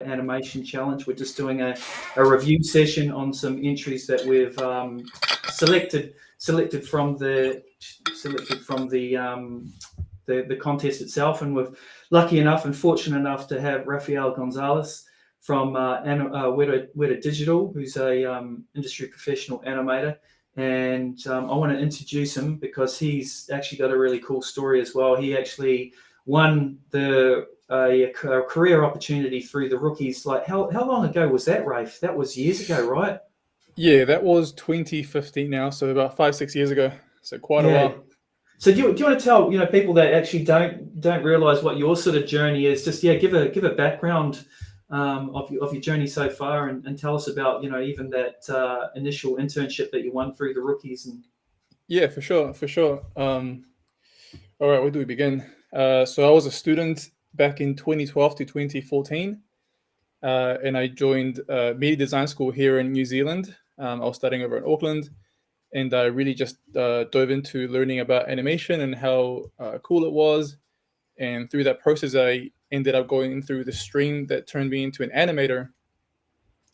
animation challenge. We're just doing a review session on some entries that we've selected from the contest itself, and we're lucky enough and fortunate enough to have Rafael Gonzalez from Weta Digital, who's a industry professional animator. And I want to introduce him because he's actually got a really cool story as well. He actually won a career opportunity through the rookies. Like how long ago was that, Rafe? That was years ago, right? Yeah, that was 2015 now, so about 5-6 years ago. So quite a while. So do you want to tell people that actually don't realize what your sort of journey is? Just give a background of your journey so far, and tell us about even that initial internship that you won through the rookies. And yeah, for sure. All right, where do we begin? So I was a student back in 2012 to 2014, and I joined media design school here in New Zealand. I was studying over in Auckland, and I really just dove into learning about animation and how cool it was. And through that process, I ended up going through the stream that turned me into an animator.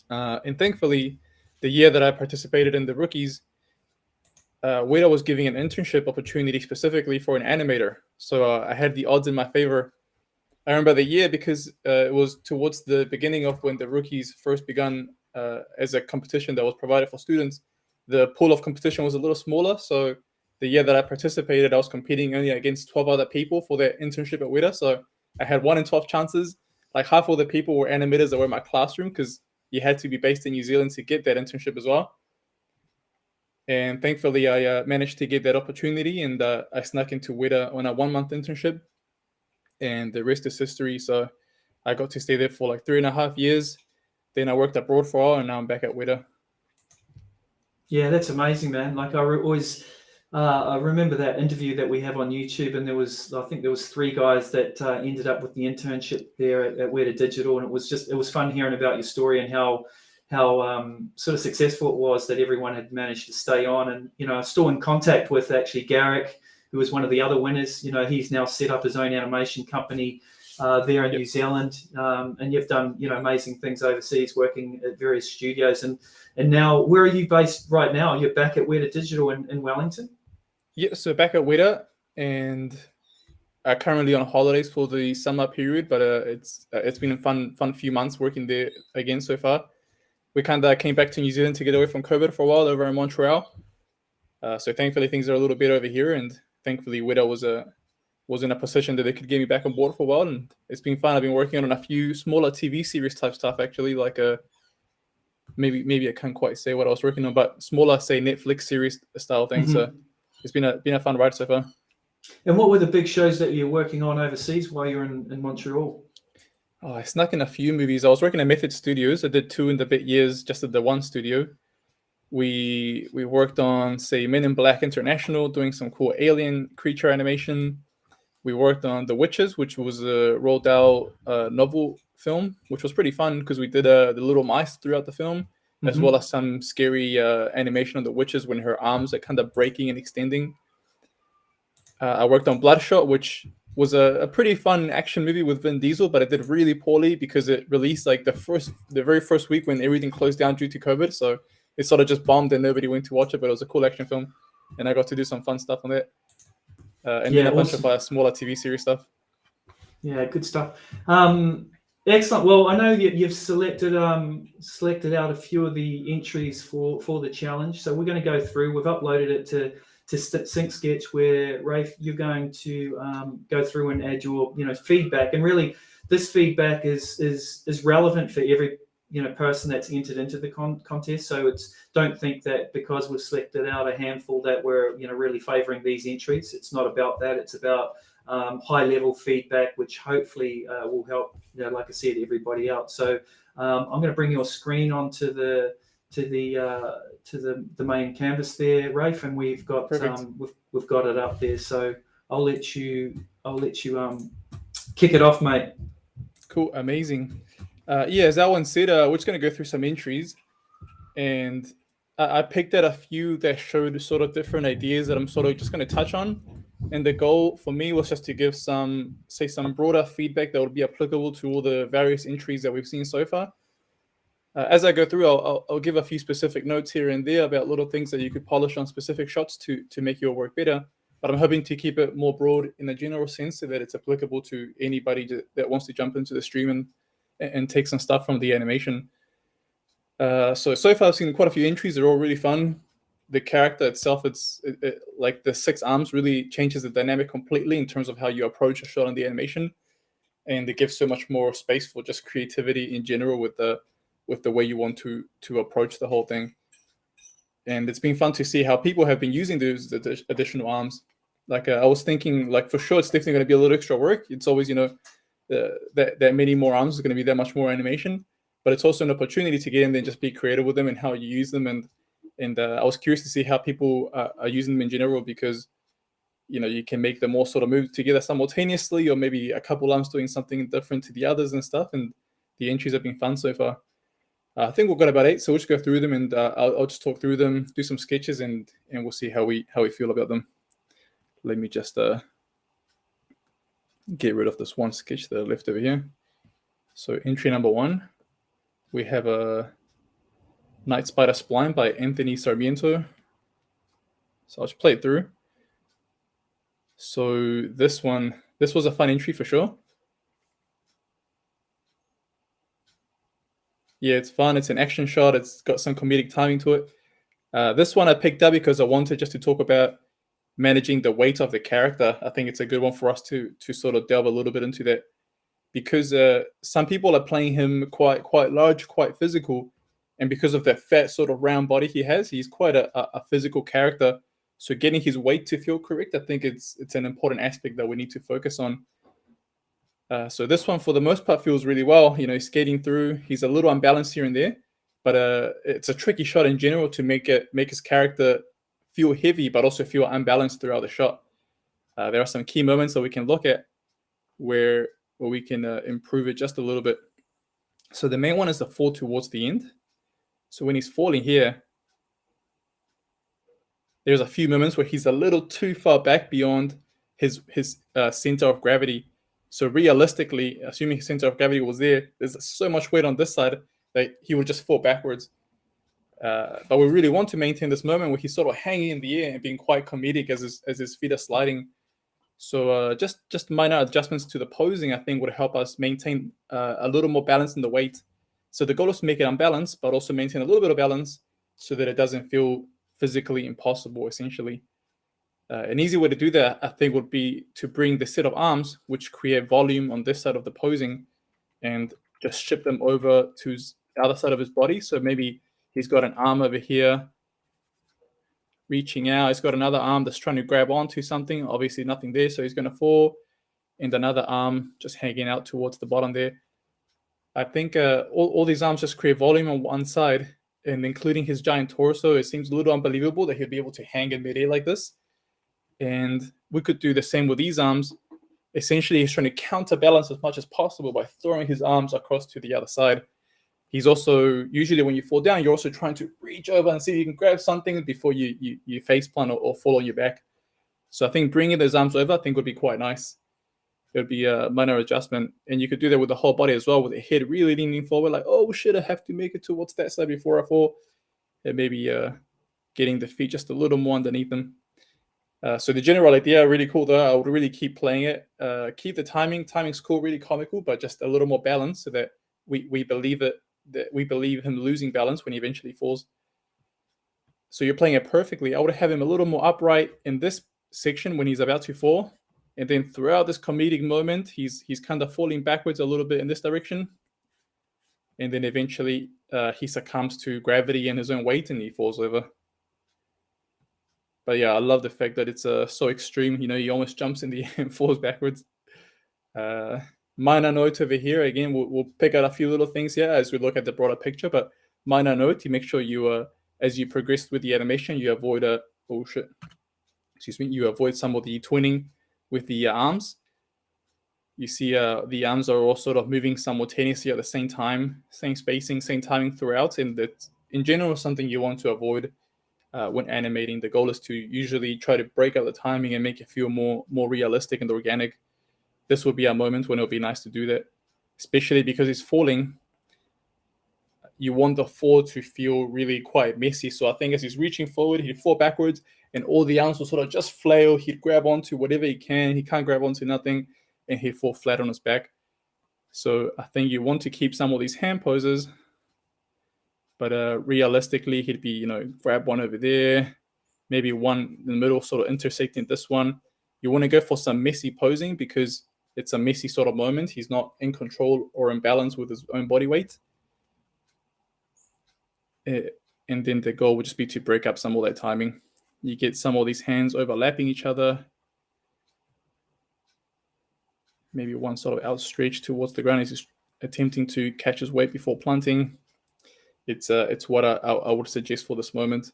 And thankfully, the year that I participated in the rookies, Weta was giving an internship opportunity specifically for an animator. So I had the odds in my favor. I remember the year because it was towards the beginning of when the rookies first begun as a competition that was provided for students. The pool of competition was a little smaller. So the year that I participated, I was competing only against 12 other people for their internship at Weta. So I had 1 in 12 chances. Like half of the people were animators that were in my classroom because you had to be based in New Zealand to get that internship as well. And thankfully, I managed to get that opportunity, and I snuck into Weta on a 1-month internship, and the rest is history. So I got to stay there for like 3.5 years. Then I worked abroad for a while, and now I'm back at Weta. Yeah, that's amazing, man. Like I remember that interview that we have on YouTube, and I think there was 3 guys that ended up with the internship there at Weta Digital, and it was fun hearing about your story and how sort of successful it was that everyone had managed to stay on. And I'm still in contact with actually Garrick, who was one of the other winners. He's now set up his own animation company there in New Zealand, and you've done amazing things overseas, working at various studios. And now, where are you based right now? You're back at Weta Digital in Wellington? Yeah, so back at Weta, and currently on holidays for the summer period, but it's been a fun few months working there again so far. We kind of came back to New Zealand to get away from COVID for a while over in Montreal. So thankfully things are a little bit over here, and thankfully Weta was in a position that they could get me back on board for a while, and it's been fun. I've been working on a few smaller TV series type stuff actually, like maybe I can't quite say what I was working on, but smaller, say Netflix series style things. Mm-hmm. So it's been a fun ride so far. And what were the big shows that you're working on overseas while you're in Montreal? Oh, I snuck in a few movies. I was working at Method Studios. I did 2 in the bit years just at the one studio. We worked on, say, Men in Black International, doing some cool alien creature animation. We worked on The Witches, which was a Roald Dahl novel film, which was pretty fun because we did the little mice throughout the film, as well as some scary animation on the witches when her arms are kind of breaking and extending. I worked on Bloodshot, which was a pretty fun action movie with Vin Diesel, but it did really poorly because it released like the very first week when everything closed down due to COVID. So it sort of just bombed and nobody went to watch it, but it was a cool action film, and I got to do some fun stuff on it. And then a bunch of smaller TV series stuff. Yeah, good stuff. Excellent. Well, I know you've selected out a few of the entries for the challenge, so we're going to go through. We've uploaded it to Sync Sketch, where Rafe, you're going to go through and add your feedback, and really this feedback is relevant for every person that's entered into the contest. So don't think that because we've selected out a handful that we're really favoring these entries. It's not about that. It's about high level feedback, which hopefully will help like I said, everybody out. So I'm going to bring your screen onto the main canvas there, Rafe, and we've got we've got it up there. So I'll let you kick it off, mate. Cool, amazing. As Alan said, we're just going to go through some entries, and I picked out a few that showed sort of different ideas that I'm sort of just going to touch on. And the goal for me was just to give some broader feedback that would be applicable to all the various entries that we've seen so far. As I go through, I'll give a few specific notes here and there about little things that you could polish on specific shots to make your work better. But I'm hoping to keep it more broad in a general sense so that it's applicable to anybody that wants to jump into the stream and take some stuff from the animation. So far I've seen quite a few entries. They're all really fun. The character itself, it's like the 6 arms really changes the dynamic completely in terms of how you approach a shot on the animation, and it gives so much more space for just creativity in general with the way you want to approach the whole thing. And it's been fun to see how people have been using those additional arms. Like I was thinking, like for sure, it's definitely going to be a little extra work. It's always, that many more arms is going to be that much more animation. But it's also an opportunity to get in there and just be creative with them and how you use them. And I was curious to see how people are using them in general, because you can make them all sort of move together simultaneously, or maybe a couple arms doing something different to the others and stuff. And the entries have been fun so far. I think we've got about 8, so we'll just go through them, and I'll just talk through them, do some sketches, and we'll see how we feel about them. Let me just get rid of this one sketch that I left over here. So entry number 1, we have a Night Spider Spline by Anthony Sarmiento. So I'll just play it through. So this was a fun entry for sure. Yeah, it's fun. It's an action shot. It's got some comedic timing to it. This one I picked up because I wanted just to talk about managing the weight of the character. I think it's a good one for us to sort of delve a little bit into that, because some people are playing him quite large, quite physical, and because of that fat sort of round body he has, he's quite a physical character. So getting his weight to feel correct, I think it's an important aspect that we need to focus on. So this one, for the most part, feels really well. He's skating through. He's a little unbalanced here and there, but it's a tricky shot in general to make his character feel heavy, but also feel unbalanced throughout the shot. There are some key moments that we can look at where we can improve it just a little bit. So the main one is the fall towards the end. So when he's falling here, there's a few moments where he's a little too far back beyond his center of gravity. So realistically, assuming his center of gravity was there, there's so much weight on this side that he would just fall backwards. But we really want to maintain this moment where he's sort of hanging in the air and being quite comedic as his feet are sliding. So just minor adjustments to the posing, I think, would help us maintain a little more balance in the weight. So the goal is to make it unbalanced, but also maintain a little bit of balance so that it doesn't feel physically impossible, essentially. An easy way to do that, I think, would be to bring the set of arms, which create volume on this side of the posing, and just ship them over to the other side of his body. So maybe he's got an arm over here reaching out. He's got another arm that's trying to grab onto something. Obviously nothing there, so he's going to fall. And another arm just hanging out towards the bottom there. I think all these arms just create volume on one side, and including his giant torso, it seems a little unbelievable that he'll be able to hang in midair like this. And we could do the same with these arms. Essentially, he's trying to counterbalance as much as possible by throwing his arms across to the other side. He's also, usually when you fall down, you're also trying to reach over and see if you can grab something before you face plant or fall on your back. So I think bringing those arms over, I think, would be quite nice. It would be a minor adjustment. And you could do that with the whole body as well, with the head really leaning forward, like, oh shit, I have to make it towards that side before I fall. And maybe getting the feet just a little more underneath them. So the general idea, really cool though. I would really keep playing it. Keep the timing. Timing's cool, really comical, but just a little more balance so that we believe it, that we believe him losing balance when he eventually falls. So you're playing it perfectly. I would have him a little more upright in this section when he's about to fall. And then throughout this comedic moment, he's kind of falling backwards a little bit in this direction. And then eventually he succumbs to gravity and his own weight and he falls over. But yeah, I love the fact that it's so extreme. He almost jumps in the air and falls backwards. Minor note over here. Again, we'll pick out a few little things here as we look at the broader picture. But minor note, you make sure you, as you progress with the animation, you avoid you avoid some of the twinning with the arms. You see the arms are all sort of moving simultaneously at the same time, same spacing, same timing throughout. And that, in general, is something you want to avoid. when animating. The goal is to usually try to break up the timing and make it feel more realistic and organic. This would be a moment when it would be nice to do that, especially because he's falling. You want the fall to feel really quite messy. So I think as he's reaching forward, he'd fall backwards and all the arms will sort of just flail. He'd grab onto whatever he can. He can't grab onto nothing and he'd fall flat on his back. So I think you want to keep some of these hand poses, but realistically, he'd be, grab one over there, maybe one in the middle, sort of intersecting this one. You want to go for some messy posing because it's a messy sort of moment. He's not in control or in balance with his own body weight. And then the goal would just be to break up some of that timing. You get some of these hands overlapping each other. Maybe one sort of outstretched towards the ground. He's attempting to catch his weight before planting. It's what I would suggest for this moment.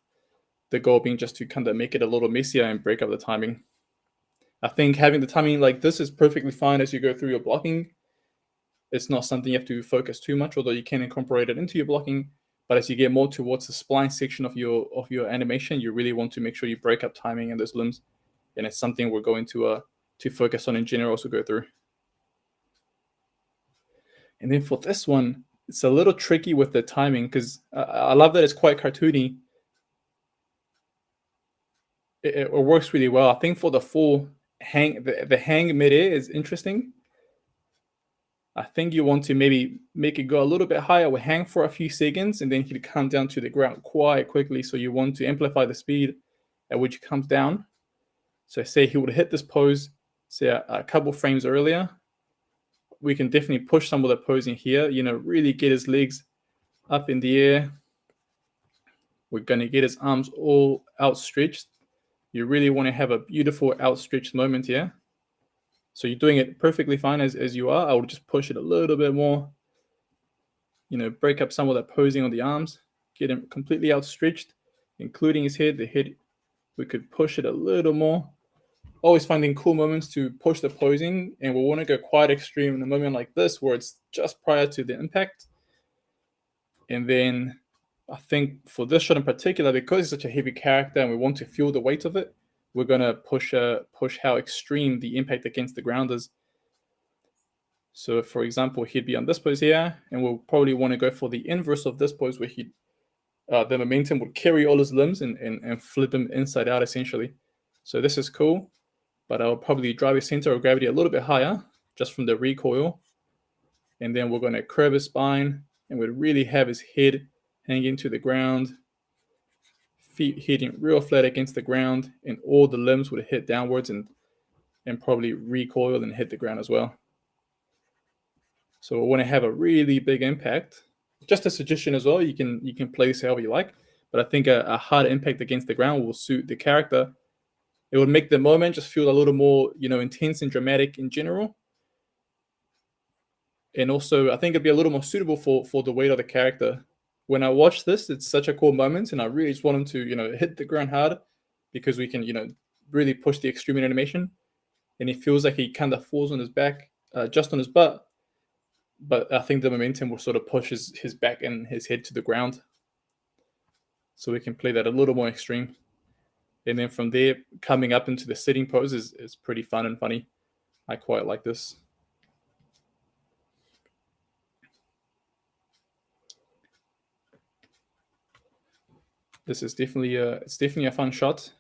The goal being just to kind of make it a little messier and break up the timing. I think having the timing like this is perfectly fine as you go through your blocking. It's not something you have to focus too much, although you can incorporate it into your blocking. But as you get more towards the spline section of your animation, you really want to make sure you break up timing in those limbs. And it's something we're going to focus on in general as we go through. And then for this one, it's a little tricky with the timing because I love that it's quite cartoony. It works really well. I think for the full hang, the hang midair is interesting. I think you want to maybe make it go a little bit higher. We'll hang for a few seconds and then he'll come down to the ground quite quickly. So you want to amplify the speed at which it comes down. So say he would hit this pose, say a couple frames earlier. We can definitely push some of the posing here, really get his legs up in the air. We're going to get his arms all outstretched. You really want to have a beautiful outstretched moment here. So you're doing it perfectly fine as you are. I would just push it a little bit more. Break up some of that posing on the arms. Get him completely outstretched, including his head. The head, we could push it a little more. Always finding cool moments to push the posing, and we want to go quite extreme in a moment like this where it's just prior to the impact. And then I think for this shot in particular, because it's such a heavy character and we want to feel the weight of it, we're going to push how extreme the impact against the ground is. So for example, he'd be on this pose here, and we'll probably want to go for the inverse of this pose where the momentum would carry all his limbs and flip him inside out essentially. So this is cool. But I'll probably drive his center of gravity a little bit higher just from the recoil. And then we're going to curve his spine and we'd really have his head hanging to the ground, feet hitting real flat against the ground, and all the limbs would hit downwards and probably recoil and hit the ground as well. So we want to have a really big impact. Just a suggestion as well, you can play this however you like, but I think a hard impact against the ground will suit the character. It would make the moment just feel a little more, intense and dramatic in general. And also, I think it'd be a little more suitable for the weight of the character. When I watch this, it's such a cool moment, and I really just want him to, hit the ground hard because we can, really push the extreme in animation. And it feels like he kind of falls on his back, just on his butt. But I think the momentum will sort of push his back and his head to the ground. So we can play that a little more extreme. And then from there, coming up into the sitting pose is pretty fun and funny. I quite like this. This is definitely a fun shot,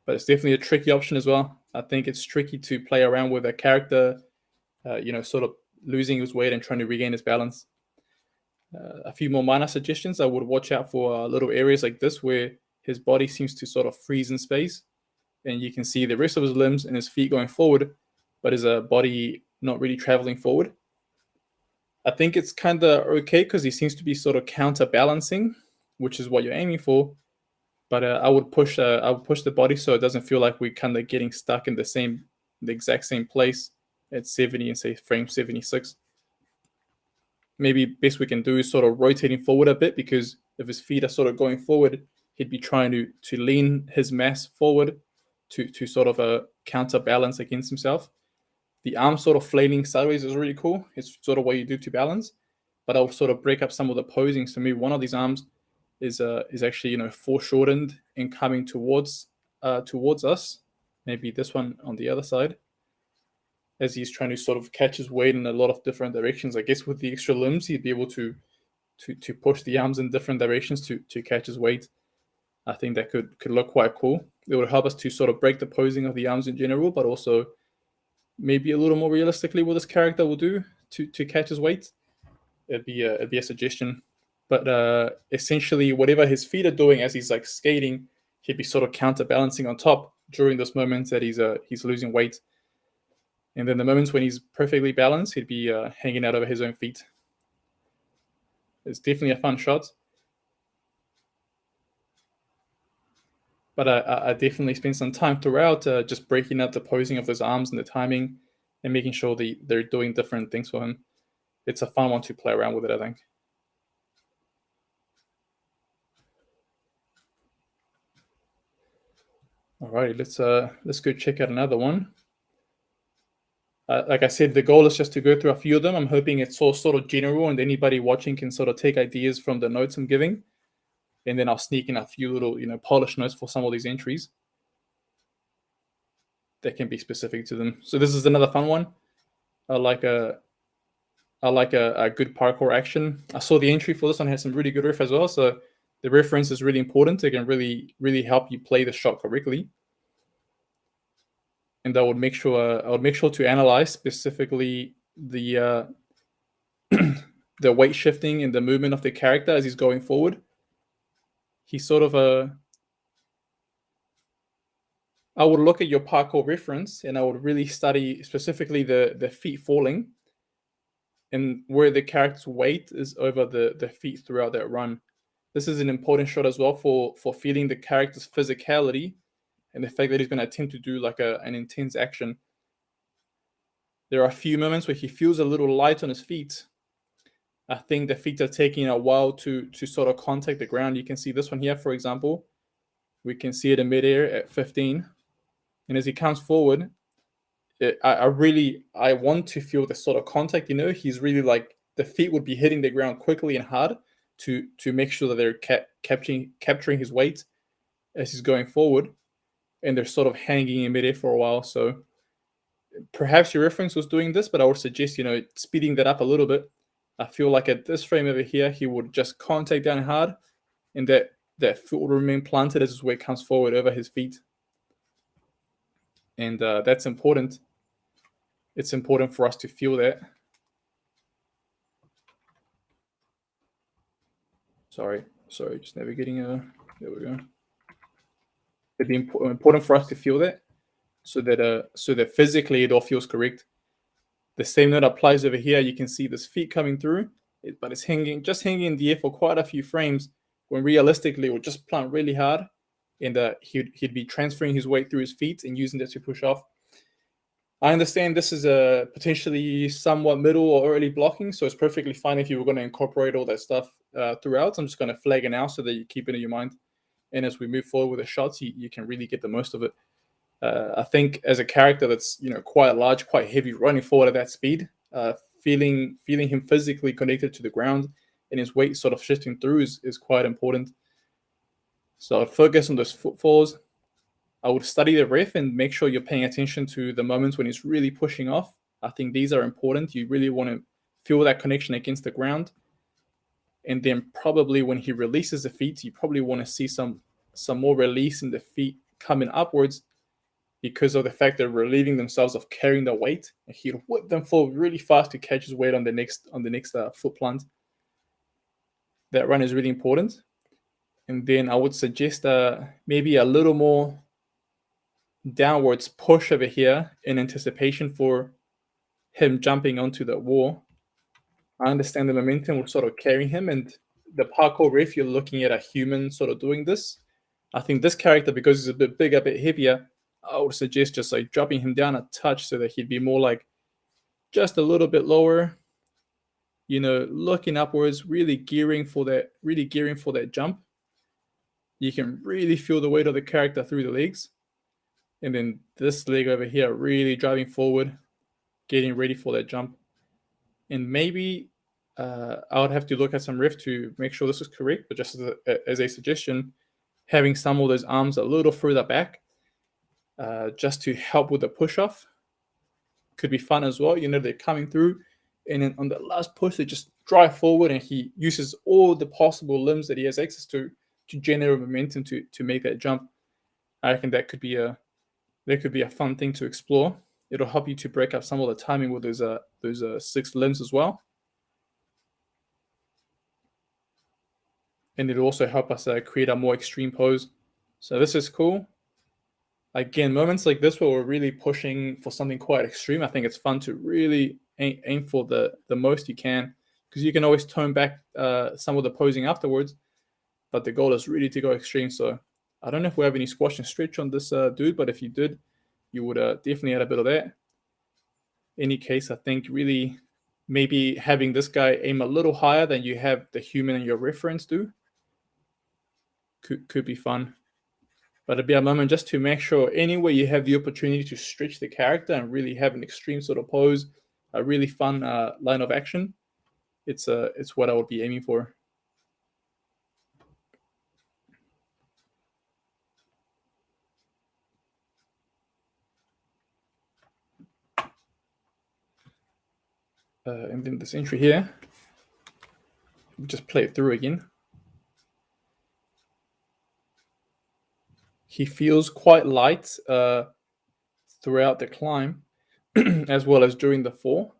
but it's definitely a tricky option as well. I think it's tricky to play around with a character, sort of losing his weight and trying to regain his balance. A few more minor suggestions. I would watch out for little areas like this where his body seems to sort of freeze in space, and you can see the rest of his limbs and his feet going forward, but his body not really traveling forward. I think it's kind of okay because he seems to be sort of counterbalancing, which is what you're aiming for. But I would push the body so it doesn't feel like we're kind of getting stuck in the exact same place at 70 and say frame 76. Maybe best we can do is sort of rotating forward a bit, because if his feet are sort of going forward, he'd be trying to lean his mass forward to sort of counterbalance against himself. The arm sort of flailing sideways is really cool. It's sort of what you do to balance. But I'll sort of break up some of the posing. So maybe one of these arms is actually foreshortened and coming towards us. Maybe this one on the other side, as he's trying to sort of catch his weight in a lot of different directions. I guess with the extra limbs, he'd be able to push the arms in different directions to catch his weight. I think that could look quite cool. It would help us to sort of break the posing of the arms in general, but also maybe a little more realistically what this character will do to catch his weight. It'd be a suggestion. But essentially, whatever his feet are doing as he's like skating, he'd be sort of counterbalancing on top during those moments that he's losing weight. And then the moments when he's perfectly balanced, he'd be hanging out over his own feet. It's definitely a fun shot. But I definitely spent some time throughout just breaking up the posing of those arms and the timing and making sure they're doing different things for him. It's a fun one to play around with it, I think. Alrighty, let's go check out another one. Like I said, the goal is just to go through a few of them. I'm hoping it's all sort of general and anybody watching can sort of take ideas from the notes I'm giving. And then I'll sneak in a few little, polished notes for some of these entries that can be specific to them. So this is another fun one. I like a good parkour action. I saw the entry for this one had some really good riff as well. So the reference is really important. It can really, really help you play the shot correctly. And I would make sure to analyze specifically the the weight shifting and the movement of the character as he's going forward. He's sort of I would look at your parkour reference and I would really study specifically the feet falling and where the character's weight is over the feet throughout that run. This is an important shot as well for feeling the character's physicality and the fact that he's going to attempt to do like an intense action. There are a few moments where he feels a little light on his feet. I think the feet are taking a while to sort of contact the ground. You can see this one here, for example. We can see it in midair at 15. And as he comes forward, I want to feel the sort of contact, he's really like the feet would be hitting the ground quickly and hard to make sure that they're capturing his weight as he's going forward. And they're sort of hanging in midair for a while. So perhaps your reference was doing this, but I would suggest, speeding that up a little bit. I feel like at this frame over here, he would just contact down hard and that foot will remain planted as his weight comes forward over his feet. And that's important. It's important for us to feel that. Sorry, just navigating. There we go. It'd be important for us to feel that, so that physically it all feels correct. The same note applies over here. You can see this feet coming through, but it's just hanging in the air for quite a few frames. When realistically, it would just plant really hard, and he'd be transferring his weight through his feet and using that to push off. I understand this is a potentially somewhat middle or early blocking, so it's perfectly fine if you were going to incorporate all that stuff throughout. I'm just going to flag it now so that you keep it in your mind. And as we move forward with the shots, you can really get the most of it. I think as a character that's quite large, quite heavy, running forward at that speed, feeling him physically connected to the ground and his weight sort of shifting through is quite important. So I'd focus on those footfalls. I would study the ref and make sure you're paying attention to the moments when he's really pushing off. I think these are important. You really want to feel that connection against the ground. And then probably when he releases the feet, you probably want to see some more release in the feet coming upwards because of the fact they're relieving themselves of carrying the weight. And he'll whip them forward really fast to catch his weight on the next foot plant. That run is really important. And then I would suggest maybe a little more downwards push over here in anticipation for him jumping onto the wall. I understand the momentum will sort of carry him, and the parkour ref, you're looking at a human sort of doing this. I think this character, because he's a bit bigger, a bit heavier, I would suggest just like dropping him down a touch so that he'd be more like just a little bit lower, looking upwards, really gearing for that jump. You can really feel the weight of the character through the legs. And then this leg over here, really driving forward, getting ready for that jump. And maybe I would have to look at some riff to make sure this is correct, but just as a suggestion, having some of those arms a little further back, just to help with the push-off, could be fun as well. They're coming through, and then on the last push, they just drive forward, and he uses all the possible limbs that he has access to generate momentum to make that jump. I reckon that could be a fun thing to explore. It'll help you to break up some of the timing with those 6 limbs as well. And it'll also help us create a more extreme pose. So this is cool. Again, moments like this where we're really pushing for something quite extreme, I think it's fun to really aim for the most you can, because you can always tone back some of the posing afterwards, but the goal is really to go extreme. So I don't know if we have any squash and stretch on this dude, but if you did, you would definitely add a bit of that. In any case, I think really maybe having this guy aim a little higher than you have the human and your reference do could be fun. But it'd be a moment just to make sure anywhere you have the opportunity to stretch the character and really have an extreme sort of pose, a really fun line of action, it's what I would be aiming for. And then this entry here, we just play it through again. He feels quite light throughout the climb, as well as during the fall.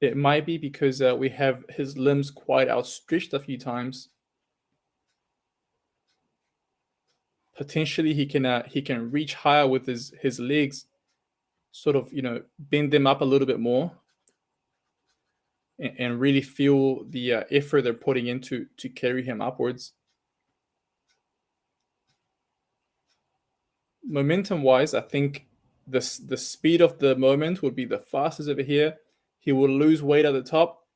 It might be because we have his limbs quite outstretched a few times. Potentially, he can reach higher with his legs, sort of bend them up a little bit more, and really feel the effort they're putting into to carry him upwards. Momentum-wise, I think the speed of the moment would be the fastest over here. He will lose weight at the top,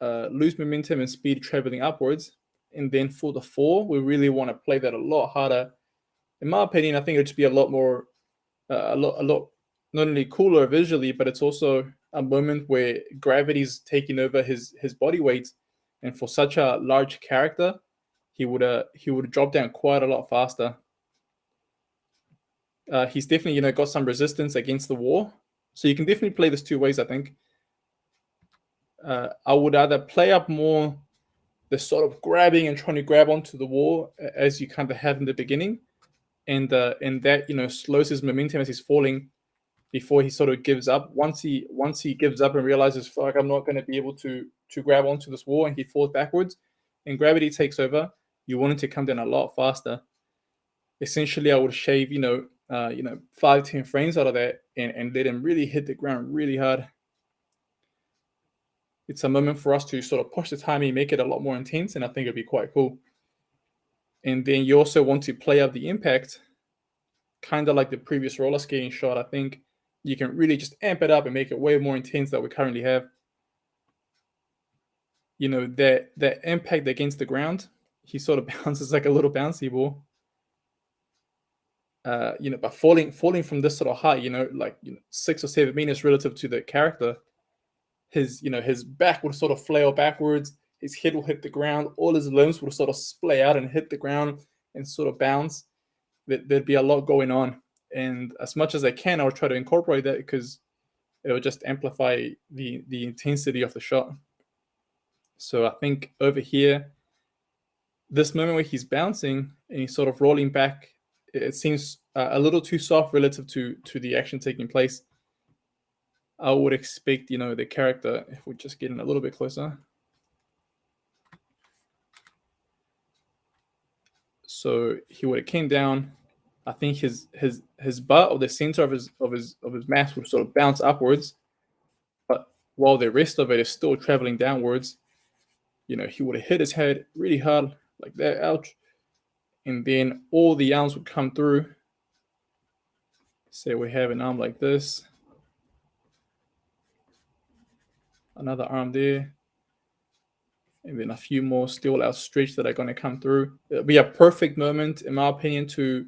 lose momentum and speed traveling upwards, and then for the fall, we really want to play that a lot harder. In my opinion, I think it would just be a lot more, a lot not only cooler visually, but it's also a moment where gravity's taking over his body weight, and for such a large character, he would drop down quite a lot faster. He's definitely got some resistance against the wall, so you can definitely play this 2 ways. I think I would either play up more the sort of grabbing and trying to grab onto the wall as you kind of have in the beginning, and that slows his momentum as he's falling before he sort of gives up. Once he gives up and realizes, fuck, I'm not going to be able to grab onto this wall, and he falls backwards and gravity takes over, you want it to come down a lot faster. Essentially, I would shave 5-10 frames out of that and let him really hit the ground really hard. It's a moment for us to sort of push the timing, make it a lot more intense, and I think it'd be quite cool. And then you also want to play up the impact, kind of like the previous roller skating shot. I think you can really just amp it up and make it way more intense than we currently have. That impact against the ground, he sort of bounces like a little bouncy ball. But falling from this sort of height, 6 or 7 meters relative to the character, his back would sort of flail backwards, his head will hit the ground, all his limbs will sort of splay out and hit the ground and sort of bounce. There'd be a lot going on, and as much as I can, I'll try to incorporate that because it will just amplify the intensity of the shot. So I think over here, this moment where he's bouncing and he's sort of rolling back, it seems a little too soft relative to the action taking place. I would expect, the character, if we just get in a little bit closer. So he would have came down. I think his butt or the center of his mass would sort of bounce upwards, but while the rest of it is still traveling downwards, he would have hit his head really hard like that, ouch, and then all the arms would come through. Say we have an arm like this, another arm there, and then a few more still outstretched that are going to come through. It'll be a perfect moment, in my opinion, to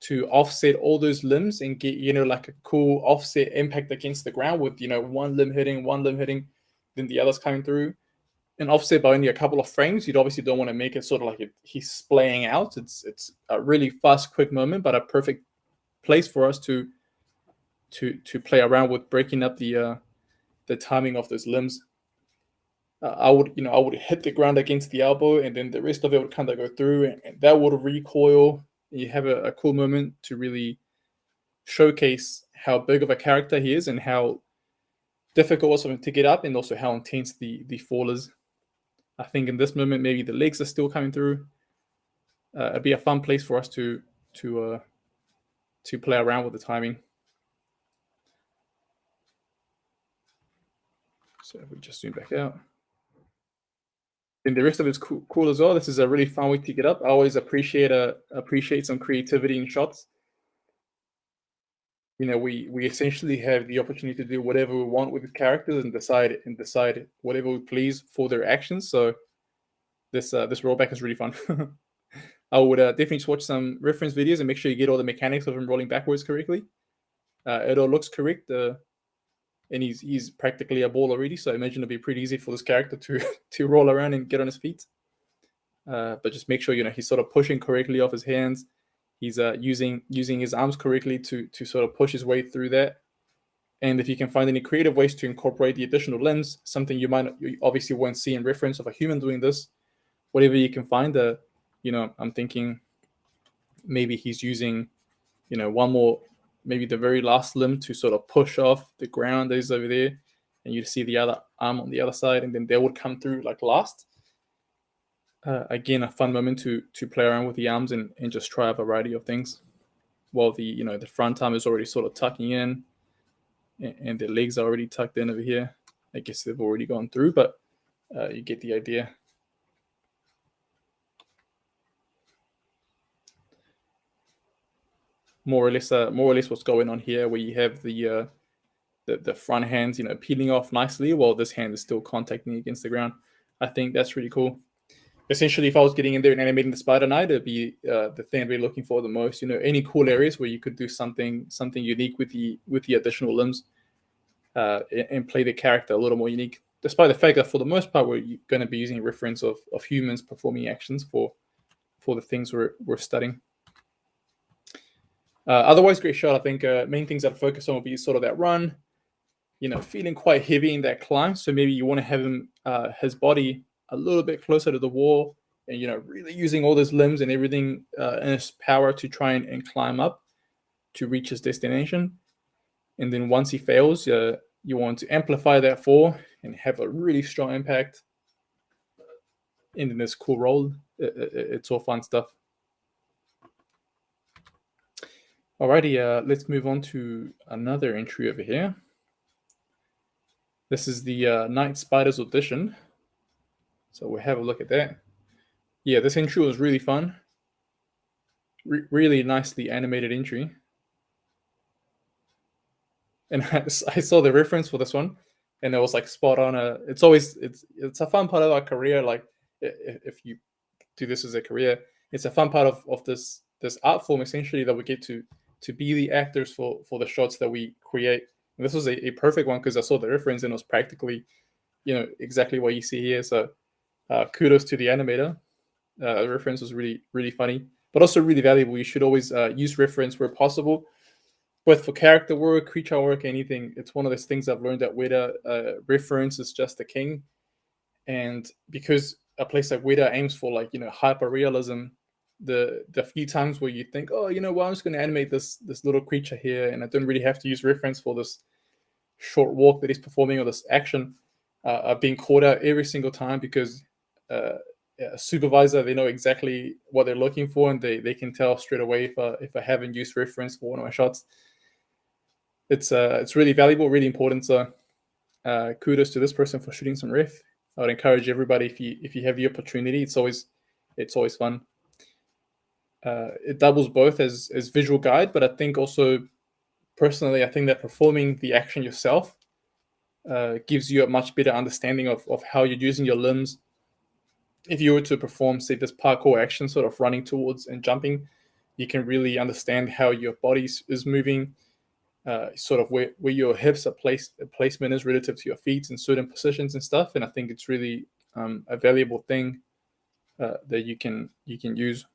to offset all those limbs and get, like a cool offset impact against the ground with, one limb hitting, then the others coming through. And offset by only a couple of frames, you'd obviously don't want to make it sort of like he's splaying out. It's a really fast, quick moment, but a perfect place for us to play around with breaking up the timing of those limbs. I would hit the ground against the elbow, and then the rest of it would kind of go through, and that would recoil. And you have a cool moment to really showcase how big of a character he is and how difficult also to get up, and also how intense the fall is. I think in this moment, maybe the legs are still coming through. It'd be a fun place for us to play around with the timing. So if we just zoom back out. And the rest of it's cool as well. This is a really fun way to get up. I always appreciate some creativity in shots. We essentially have the opportunity to do whatever we want with the characters and decide whatever we please for their actions. So this rollback is really fun. I would definitely just watch some reference videos and make sure you get all the mechanics of him rolling backwards correctly. It all looks correct, and he's practically a ball already. So I imagine it'll be pretty easy for this character to roll around and get on his feet. But just make sure he's sort of pushing correctly off his hands. He's using his arms correctly to sort of push his way through that. And if you can find any creative ways to incorporate the additional limbs, something you obviously won't see in reference of a human doing this, whatever you can find, I'm thinking maybe he's using, one more, maybe the very last limb to sort of push off the ground that is over there, and you see the other arm on the other side, and then they would come through like last. Again, a fun moment to play around with the arms and just try a variety of things, while the front arm is already sort of tucking in, and the legs are already tucked in over here. I guess they've already gone through, but you get the idea. More or less what's going on here, where you have the front hands, peeling off nicely, while this hand is still contacting against the ground. I think that's really cool. Essentially, if I was getting in there and animating the Spider Knight, it'd be the thing I'd be looking for the most. Any cool areas where you could do something unique with the additional limbs, and play the character a little more unique. Despite the fact that for the most part we're going to be using reference of humans performing actions for the things we're studying. Otherwise, great shot. I think main things I'd focus on would be sort of that run, feeling quite heavy in that climb. So maybe you want to have him, his body a little bit closer to the wall, and really using all his limbs and everything in his power to try and climb up to reach his destination. And then once he fails, you want to amplify that fall and have a really strong impact. And then this cool roll. It's all fun stuff. Alrighty, let's move on to another entry over here. This is the Night Spiders audition. So we'll have a look at that. Yeah, this entry was really fun. Really nicely animated entry. And I saw the reference for this one, and it was like spot on. It's a fun part of our career. Like if you do this as a career, it's a fun part of this art form, essentially, that we get to be the actors for the shots that we create. And this was a perfect one because I saw the reference and it was practically, exactly what you see here. So kudos to the animator. The reference was really, really funny, but also really valuable. You should always use reference where possible, both for character work, creature work, anything. It's one of those things I've learned at Weta. Reference is just the king. And because a place like Weta aims for hyper realism, the few times where you think, oh, I'm just going to animate this little creature here, and I don't really have to use reference for this short walk that he's performing or this action, are being caught out every single time, because a supervisor, they know exactly what they're looking for, and they can tell straight away if I haven't used reference for one of my shots. It's really valuable, really important. So kudos to this person for shooting some ref. I would encourage everybody, if you have the opportunity, it's always fun. It doubles both as visual guide, but I think also personally, I think that performing the action yourself gives you a much better understanding of how you're using your limbs. If you were to perform, say, this parkour action, sort of running towards and jumping, you can really understand how your body is moving, sort of where your hips are placement is relative to your feet in certain positions and stuff. And I think it's really a valuable thing that you can use.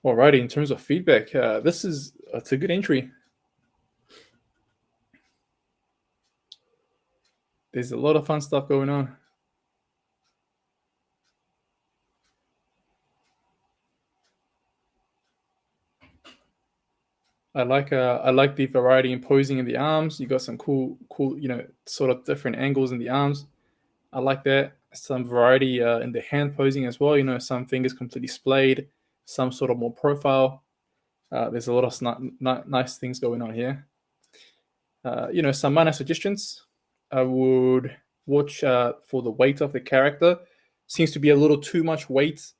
Alrighty, in terms of feedback, it's a good entry. There's a lot of fun stuff going on. I like the variety in posing in the arms. You got some cool, sort of different angles in the arms. I like that. Some variety in the hand posing as well. Some fingers completely splayed, some sort of more profile. There's a lot of nice things going on here. Some minor suggestions. I would watch for the weight of the character. Seems to be a little too much weight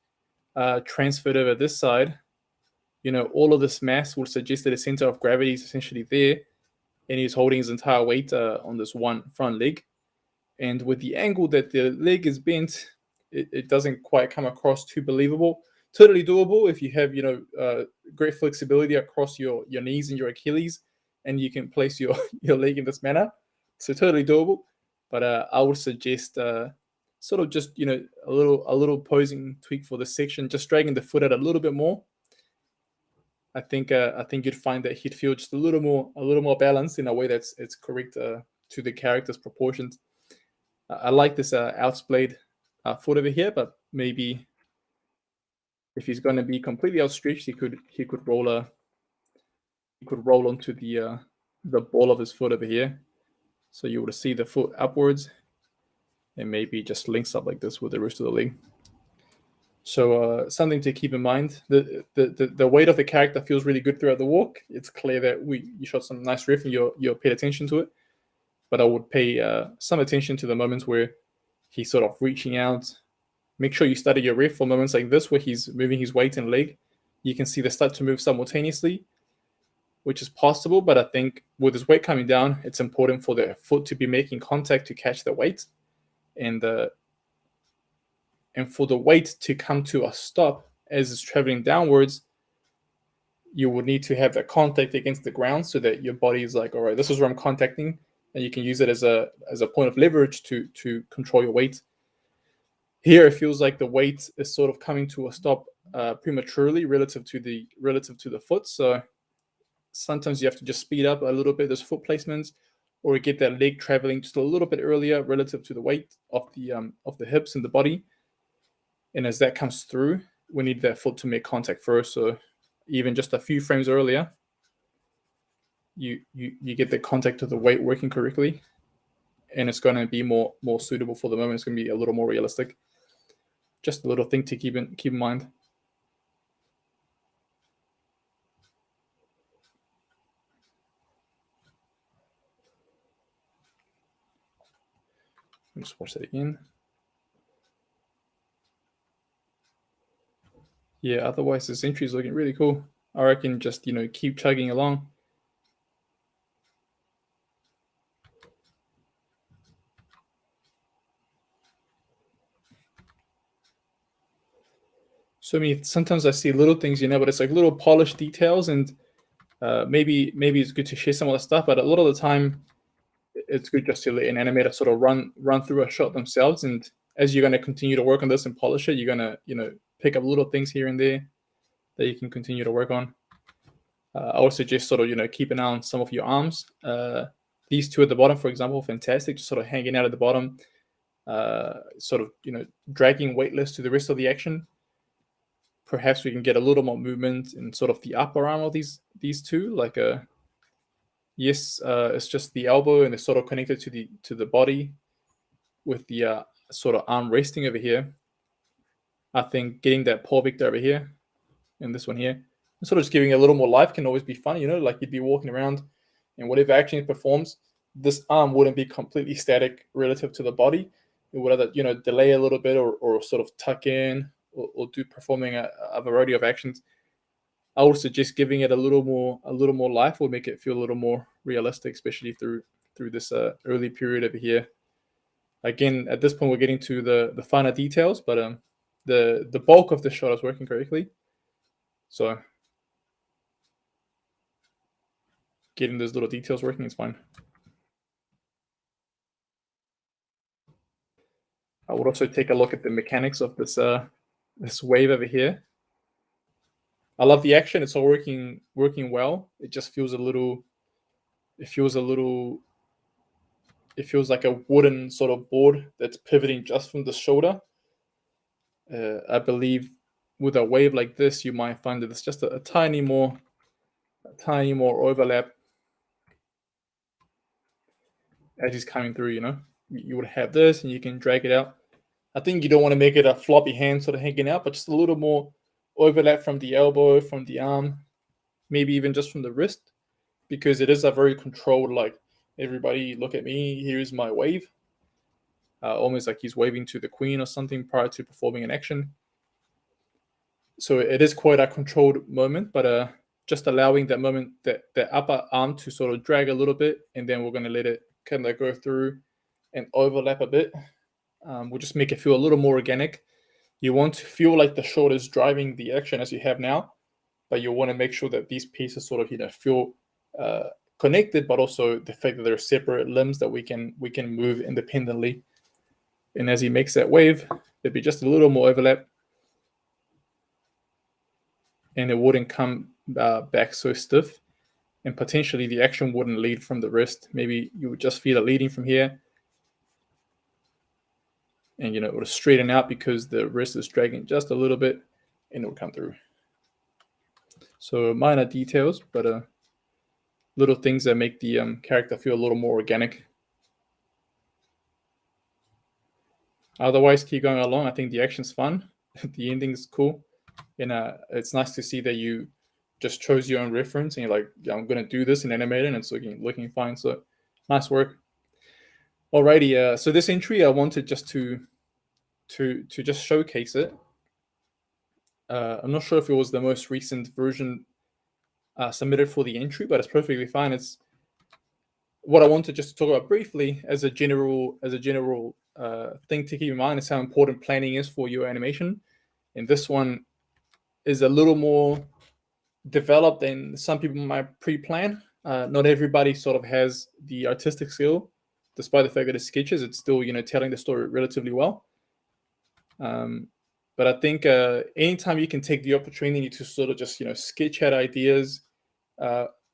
transferred over this side. All of this mass would suggest that the center of gravity is essentially there, and he's holding his entire weight on this one front leg. And with the angle that the leg is bent, it doesn't quite come across too believable. Totally doable if you have, great flexibility across your knees and your Achilles, and you can place your leg in this manner. So totally doable. But I would suggest sort of just, a little posing tweak for this section, just dragging the foot out a little bit more. I think you'd find that he'd feel just a little more balanced in a way that's correct to the character's proportions. I like this outsplayed foot over here, but maybe if he's going to be completely outstretched, he could roll onto the ball of his foot over here. So you would see the foot upwards, and maybe just links up like this with the rest of the leg. So something to keep in mind. The weight of the character feels really good throughout the walk. It's clear that you shot some nice riff and you paid attention to it. But I would pay some attention to the moments where he's sort of reaching out. Make sure you study your riff for moments like this where he's moving his weight and leg. You can see they start to move simultaneously, which is possible. But I think with his weight coming down, it's important for the foot to be making contact to catch the weight. And for the weight to come to a stop as it's traveling downwards, you would need to have that contact against the ground so that your body is like, all right, this is where I'm contacting, and you can use it as a point of leverage to control your weight. Here, it feels like the weight is sort of coming to a stop prematurely relative to the foot. So sometimes you have to just speed up a little bit those foot placements, or get that leg traveling just a little bit earlier relative to the weight of the hips and the body. And as that comes through, we need that foot to make contact first. So even just a few frames earlier, you get the contact of the weight working correctly, and it's going to be more suitable for the moment. It's going to be a little more realistic. Just a little thing to keep in mind. Let's watch that again. Yeah, otherwise this entry is looking really cool. I reckon just, keep chugging along. So sometimes I see little things, but it's like little polished details, and maybe it's good to share some of the stuff, but a lot of the time it's good just to let an animator sort of run through a shot themselves. And as you're going to continue to work on this and polish it, you're going to, pick up little things here and there that you can continue to work on. I would suggest sort of, keep an eye on some of your arms. These two at the bottom, for example, fantastic, just sort of hanging out at the bottom, sort of, dragging weightless to the rest of the action. Perhaps we can get a little more movement in sort of the upper arm of these two, like it's just the elbow and it's sort of connected to the body with the sort of arm resting over here. I think getting that paw Victor over here and this one here, and sort of just giving it a little more life can always be fun, like you'd be walking around and whatever action it performs, this arm wouldn't be completely static relative to the body. It would either, delay a little bit or sort of tuck in or do performing a variety of actions. I would suggest giving it a little more life will make it feel a little more realistic, especially through this early period over here. Again, at this point, we're getting to the finer details, but the bulk of the shot is working correctly. So getting those little details working is fine. I would also take a look at the mechanics of this this wave over here. I love the action. It's all working well. It just feels a little. It feels like a wooden sort of board that's pivoting just from the shoulder. I believe with a wave like this, you might find that it's just a tiny more overlap as he's coming through. You would have this, and you can drag it out. I think you don't want to make it a floppy hand sort of hanging out, but just a little more overlap from the elbow, from the arm, maybe even just from the wrist, because it is a very controlled, like, everybody look at me, here's my wave. Almost like he's waving to the queen or something prior to performing an action. So it is quite a controlled moment, but just allowing that moment, that upper arm to sort of drag a little bit, and then we're going to let it kind of go through and overlap a bit. We'll just make it feel a little more organic. You want to feel like the shoulder is driving the action as you have now, but you want to make sure that these pieces sort of feel connected, but also the fact that they're separate limbs that we can move independently. And as he makes that wave, there'd be just a little more overlap, and it wouldn't come back so stiff, and potentially the action wouldn't lead from the wrist. Maybe you would just feel it leading from here, and it would straighten out because the wrist is dragging just a little bit, and it will come through. So minor details, but little things that make the character feel a little more organic. Otherwise, keep going along. I think the action's fun. The ending's cool. And it's nice to see that you just chose your own reference and you're like, yeah, I'm going to do this in Animator, and it's looking fine. So nice work. Alrighty. So this entry, I wanted just to just showcase it. I'm not sure if it was the most recent version submitted for the entry, but it's perfectly fine. It's what I wanted just to talk about briefly as a general thing to keep in mind is how important planning is for your animation. And this one is a little more developed than some people might pre-plan. Not everybody sort of has the artistic skill, despite the fact that it's sketches. It's still telling the story relatively well. But I think anytime you can take the opportunity to sort of just sketch out ideas,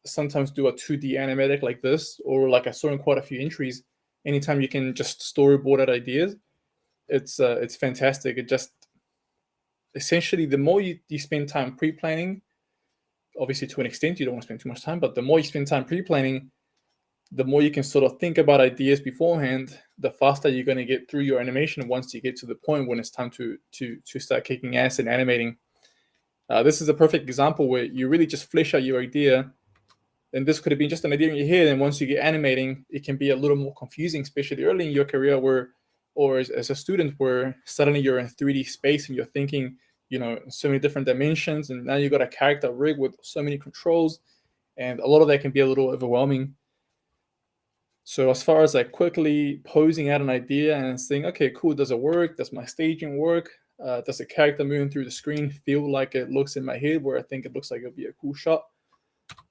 sometimes do a 2D animatic like this, or like I saw in quite a few entries, anytime you can just storyboard out ideas, it's fantastic. It just essentially, the more you spend time pre-planning, obviously to an extent, you don't want to spend too much time, but the more you spend time pre-planning, the more you can sort of think about ideas beforehand, the faster you're going to get through your animation once you get to the point when it's time to start kicking ass and animating. This is a perfect example where you really just flesh out your idea, and this could have been just an idea in your head, and once you get animating, it can be a little more confusing, especially early in your career or as a student, where suddenly you're in 3D space and you're thinking, so many different dimensions, and now you got a character rig with so many controls, and a lot of that can be a little overwhelming. So as far as like quickly posing out an idea and saying, okay, cool, does it work? Does my staging work? Does the character moving through the screen feel like it looks in my head where I think it looks like it'll be a cool shot?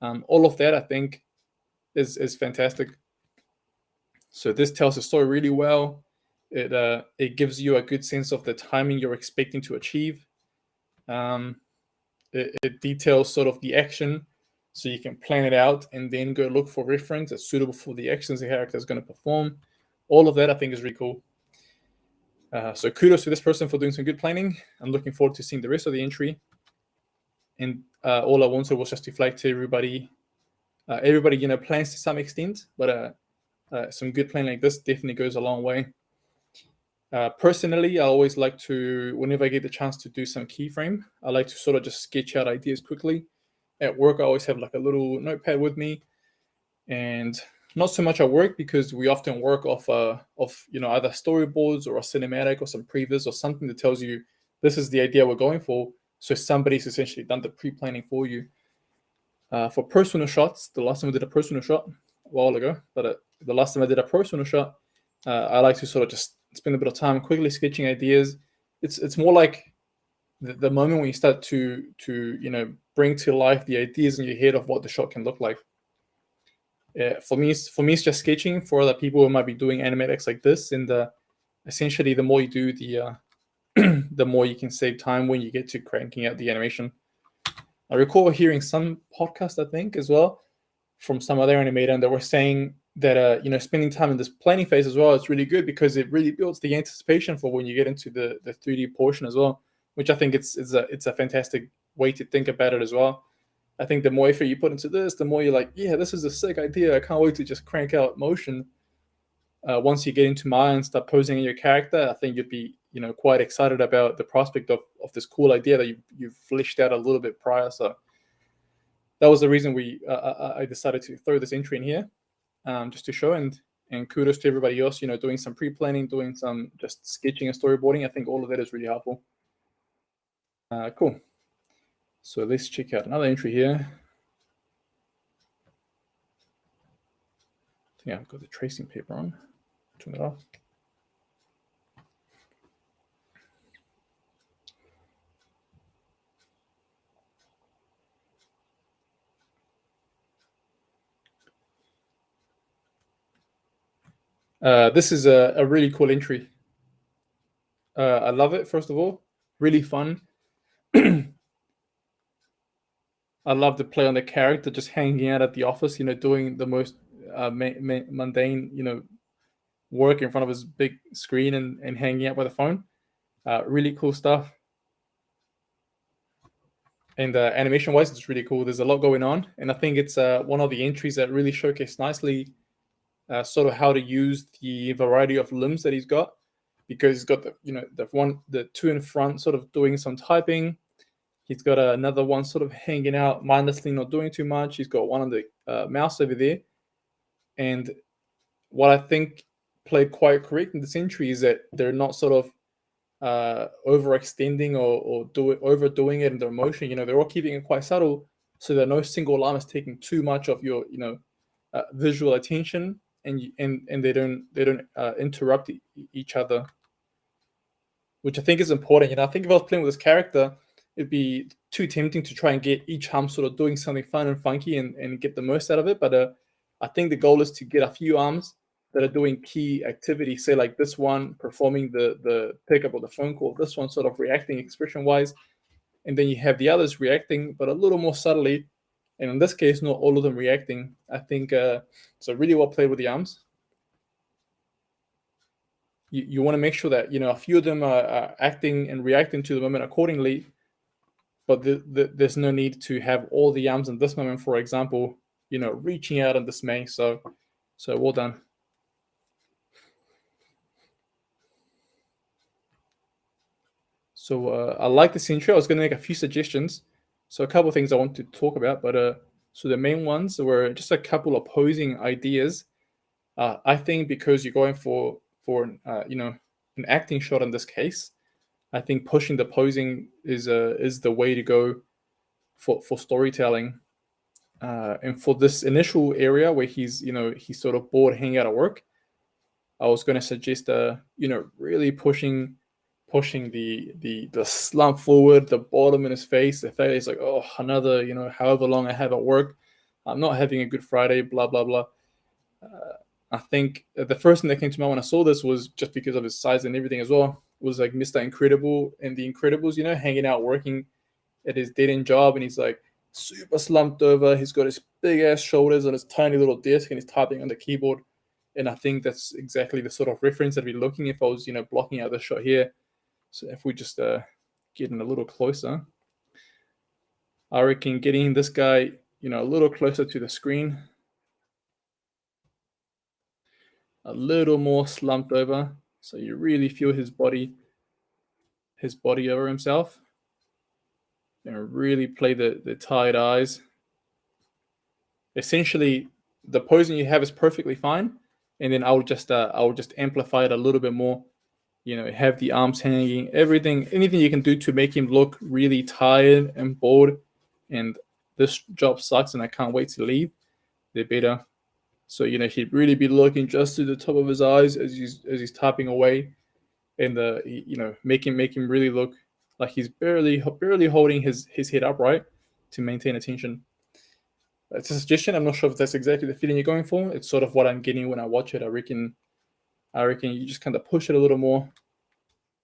All of that, I think, is fantastic. So this tells the story really well. It gives you a good sense of the timing you're expecting to achieve. It details sort of the action, so you can plan it out and then go look for reference that's suitable for the actions the character is going to perform. All of that, I think, is really cool. So kudos to this person for doing some good planning. I'm looking forward to seeing the rest of the entry. And all I wanted was just to flag to everybody. Everybody, plans to some extent, but some good planning like this definitely goes a long way. Personally, I always like to, whenever I get the chance to do some keyframe, I like to sort of just sketch out ideas quickly. At work, I always have like a little notepad with me, and not so much at work because we often work off either storyboards or a cinematic or some previs or something that tells you this is the idea we're going for. So somebody's essentially done the pre-planning for you. For personal shots, the last time I did a personal shot a while ago, but the last time I did a personal shot, I like to sort of just spend a bit of time quickly sketching ideas. It's more like the moment when you start to bring to life the ideas in your head of what the shot can look like. For me, it's just sketching. For other people who might be doing animatics like this, and essentially, the more you do, the more you can save time when you get to cranking out the animation. I recall hearing some podcast, I think, as well, from some other animator, and they were saying that spending time in this planning phase as well is really good because it really builds the anticipation for when you get into the 3D portion as well, which I think it's a fantastic way to think about it as well. I think the more effort you put into this, the more you're like, yeah, this is a sick idea. I can't wait to just crank out motion. Once you get into Maya and start posing in your character, I think you'd be quite excited about the prospect of this cool idea that you've fleshed out a little bit prior. So that was the reason I decided to throw this entry in here, just to show, and kudos to everybody else, doing some pre-planning, doing some just sketching and storyboarding. I think all of that is really helpful. Cool. So let's check out another entry here. I think I've got the tracing paper on. Turn it off. This is a really cool entry. I love it, first of all. Really fun. I love the play on the character just hanging out at the office, doing the most mundane, work in front of his big screen and hanging out with a phone. Really cool stuff. And animation-wise, it's really cool. There's a lot going on, and I think it's one of the entries that really showcase nicely sort of how to use the variety of limbs that he's got, because he's got the two in front sort of doing some typing. He's got another one sort of hanging out mindlessly, not doing too much. He's got one on the mouse over there. And what I think played quite correct in this entry is that they're not sort of overextending or overdoing it in their motion. They're all keeping it quite subtle, so that no single line is taking too much of your visual attention, and they don't interrupt each other, which I think is important. I think if I was playing with this character, it'd be too tempting to try and get each arm sort of doing something fun and funky and get the most out of it. But I think the goal is to get a few arms that are doing key activity, say like this one performing the pickup of the phone call, this one sort of reacting expression-wise, and then you have the others reacting, but a little more subtly. And in this case, not all of them reacting. I think so really well played with the arms. You want to make sure that a few of them are acting and reacting to the moment accordingly, but there's no need to have all the arms in this moment, for example, reaching out in dismay. So well done. So I like this intro. I was going to make a few suggestions. So a couple of things I want to talk about, but so the main ones were just a couple of posing ideas. I think because you're going for an acting shot in this case, I think pushing the posing is the way to go for storytelling. And for this initial area where he's sort of bored hanging out at work, I was going to suggest really pushing the slump forward, the bottom in his face, the fact he's like, oh, another however long I have at work, I'm not having a good Friday, blah blah blah. I think the first thing that came to mind when I saw this was, just because of his size and everything as well, was like Mr. Incredible and the Incredibles, hanging out working at his dead-end job, and he's like super slumped over. He's got his big ass shoulders on his tiny little desk, and he's typing on the keyboard. And I think that's exactly the sort of reference I'd be looking if I was blocking out this shot here. So if we just get in a little closer, I reckon getting this guy a little closer to the screen, a little more slumped over, so you really feel his body over himself, and really play the tired eyes. Essentially, the posing you have is perfectly fine, and then I will just amplify it a little bit more. Have the arms hanging, anything you can do to make him look really tired and bored, and this job sucks and I can't wait to leave, the better. So he'd really be looking just to the top of his eyes as he's typing away, and make him really look like he's barely holding his head upright to maintain attention. It's a suggestion. I'm not sure if that's exactly the feeling you're going for. It's sort of what I'm getting when I watch it. I reckon you just kind of push it a little more.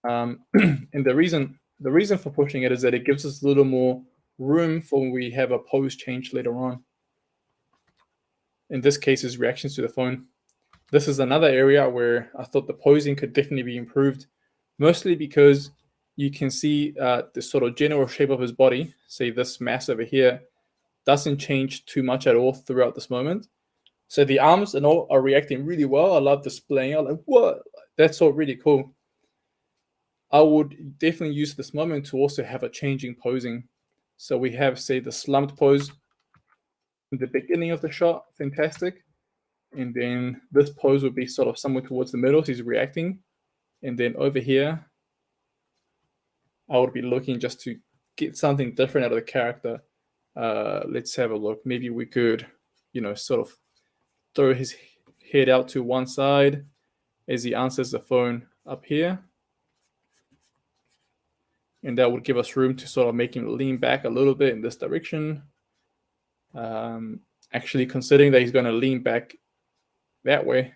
And the reason for pushing it is that it gives us a little more room for when we have a pose change later on. In this case, is reactions to the phone. This is another area where I thought the posing could definitely be improved, mostly because you can see the sort of general shape of his body, say this mass over here, doesn't change too much at all throughout this moment. So the arms and all are reacting really well. I love displaying. I'm like, what? That's all really cool. I would definitely use this moment to also have a changing posing. So we have, say, the slumped pose in the beginning of the shot, fantastic. And then this pose would be sort of somewhere towards the middle, so he's reacting. And then over here, I would be looking just to get something different out of the character. Let's have a look. Maybe we could, sort of throw his head out to one side as he answers the phone up here. And that would give us room to sort of make him lean back a little bit in this direction. Actually, considering that he's going to lean back that way,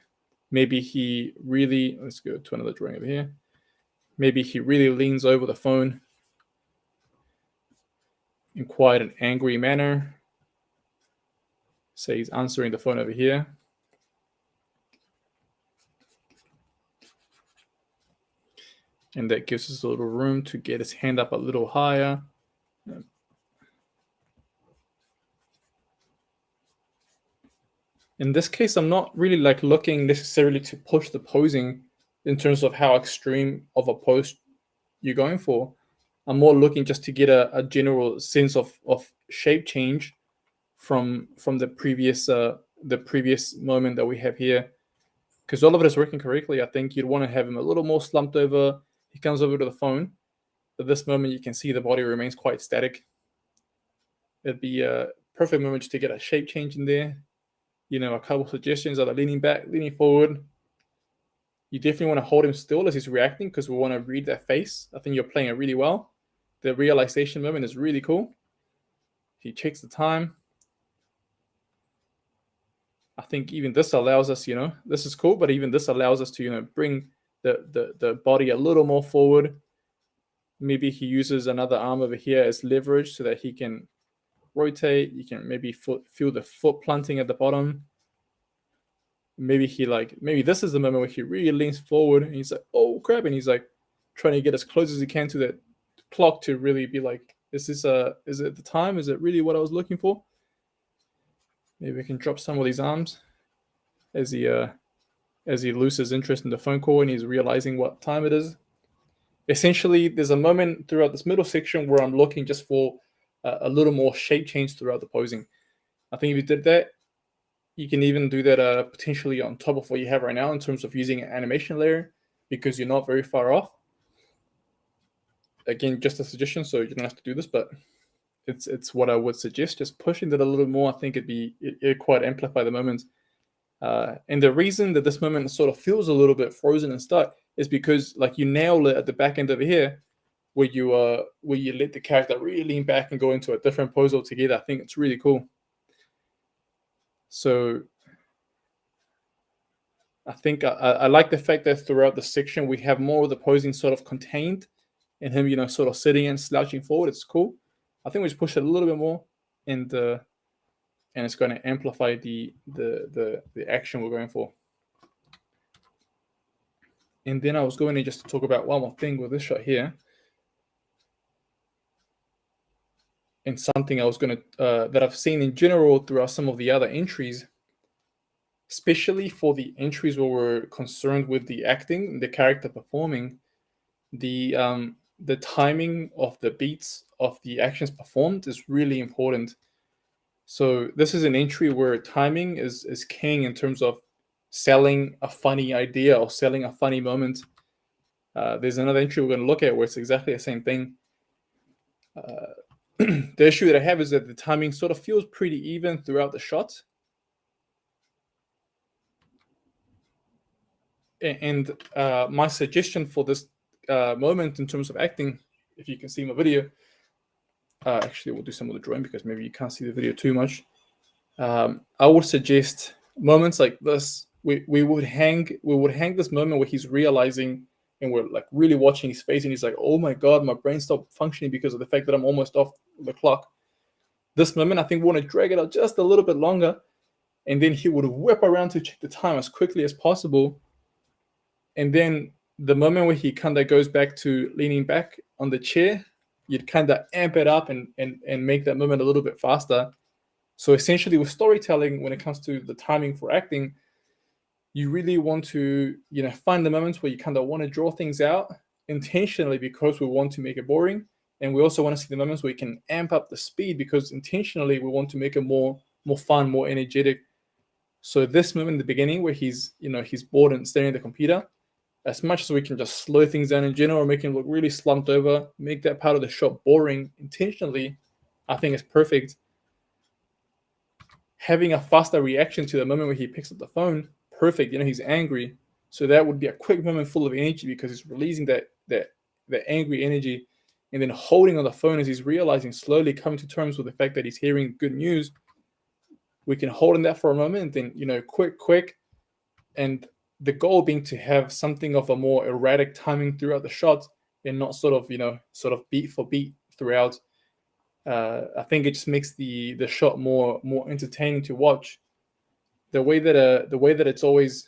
maybe he really, let's go to another drawing over here. Maybe he really leans over the phone in quite an angry manner. Say he's answering the phone over here. And that gives us a little room to get his hand up a little higher. In this case, I'm not really looking necessarily to push the posing in terms of how extreme of a pose you're going for. I'm more looking just to get a general sense of shape change from the previous moment that we have here. Because all of it is working correctly. I think you'd want to have him a little more slumped over. He comes over to the phone. At this moment, you can see the body remains quite static. It'd be a perfect moment to get a shape change in there. A couple suggestions are leaning back, leaning forward. You definitely want to hold him still as he's reacting because we want to read that face. I think you're playing it really well. The realization moment is really cool. He checks the time. I think even this allows us, this is cool, but even this allows us to, bring the body a little more forward. Maybe he uses another arm over here as leverage so that he can rotate. You can maybe feel the foot planting at the bottom. Maybe maybe this is the moment where he really leans forward and he's like, oh crap, and he's like trying to get as close as he can to that clock to really be like, is it the time? Is it really what I was looking for? Maybe we can drop some of these arms as he loses interest in the phone call and he's realizing what time it is. Essentially, there's a moment throughout this middle section where I'm looking just for a little more shape change throughout the posing. I think if you did that, you can even do that potentially on top of what you have right now in terms of using an animation layer because you're not very far off. Again, just a suggestion, so you don't have to do this, but it's what I would suggest. Just pushing that a little more, I think it'd quite amplify the moment. And the reason that this moment sort of feels a little bit frozen and stuck is because you nail it at the back end over here, where you let the character really lean back and go into a different pose altogether. I think it's really cool. So I think I like the fact that throughout the section we have more of the posing sort of contained, and him sort of sitting and slouching forward. It's cool. I think we just push it a little bit more, and it's going to amplify the action we're going for. And then I was going to just talk about one more thing with this shot here. And something I was going to, that I've seen in general throughout some of the other entries, especially for the entries where we're concerned with the acting, the character performing, the timing of the beats of the actions performed is really important. So this is an entry where timing is king in terms of selling a funny idea or selling a funny moment. There's another entry we're going to look at where it's exactly the same thing. The issue that I have is that the timing sort of feels pretty even throughout the shot. And my suggestion for this moment in terms of acting if you can see my video. Actually, we'll do some of the drawing because maybe you can't see the video too much. I would suggest moments like this. We would hang this moment where he's realizing, and we're like really watching his face, and he's like, "Oh my God, my brain stopped functioning because of the fact that I'm almost off the clock." This moment, I think we want to drag it out just a little bit longer, and then he would whip around to check the time as quickly as possible. And then the moment where he kind of goes back to leaning back on the chair, you'd kind of amp it up and make that moment a little bit faster. So essentially with storytelling, when it comes to the timing for acting, you really want to, find the moments where you kind of want to draw things out intentionally because we want to make it boring. And we also want to see the moments where we can amp up the speed because intentionally we want to make it more fun, more energetic. So this moment in the beginning where he's bored and staring at the computer, as much as we can just slow things down in general or make him look really slumped over, make that part of the shot boring intentionally, I think is perfect. Having a faster reaction to the moment where he picks up the phone, perfect. He's angry. So that would be a quick moment full of energy because he's releasing that angry energy, and then holding on the phone as he's realizing, slowly coming to terms with the fact that he's hearing good news. We can hold in that for a moment and then, quick. And the goal being to have something of a more erratic timing throughout the shot and not sort of beat for beat throughout. I think it just makes the shot more entertaining to watch. The way that it's always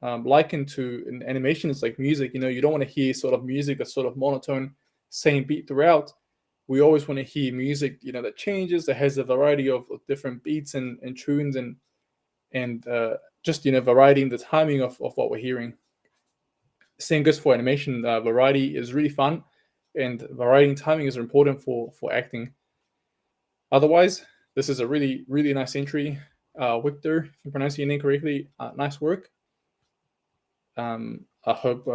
likened to in animation is like music. You don't want to hear sort of music that's sort of monotone, same beat throughout. We always want to hear music, that changes, that has a variety of different beats and tunes and just variety in the timing of what we're hearing. Same goes for animation. Variety is really fun, and variety and timing is important for acting. Otherwise, this is a really, really nice entry. Victor, if I'm pronouncing your name correctly, nice work. I hope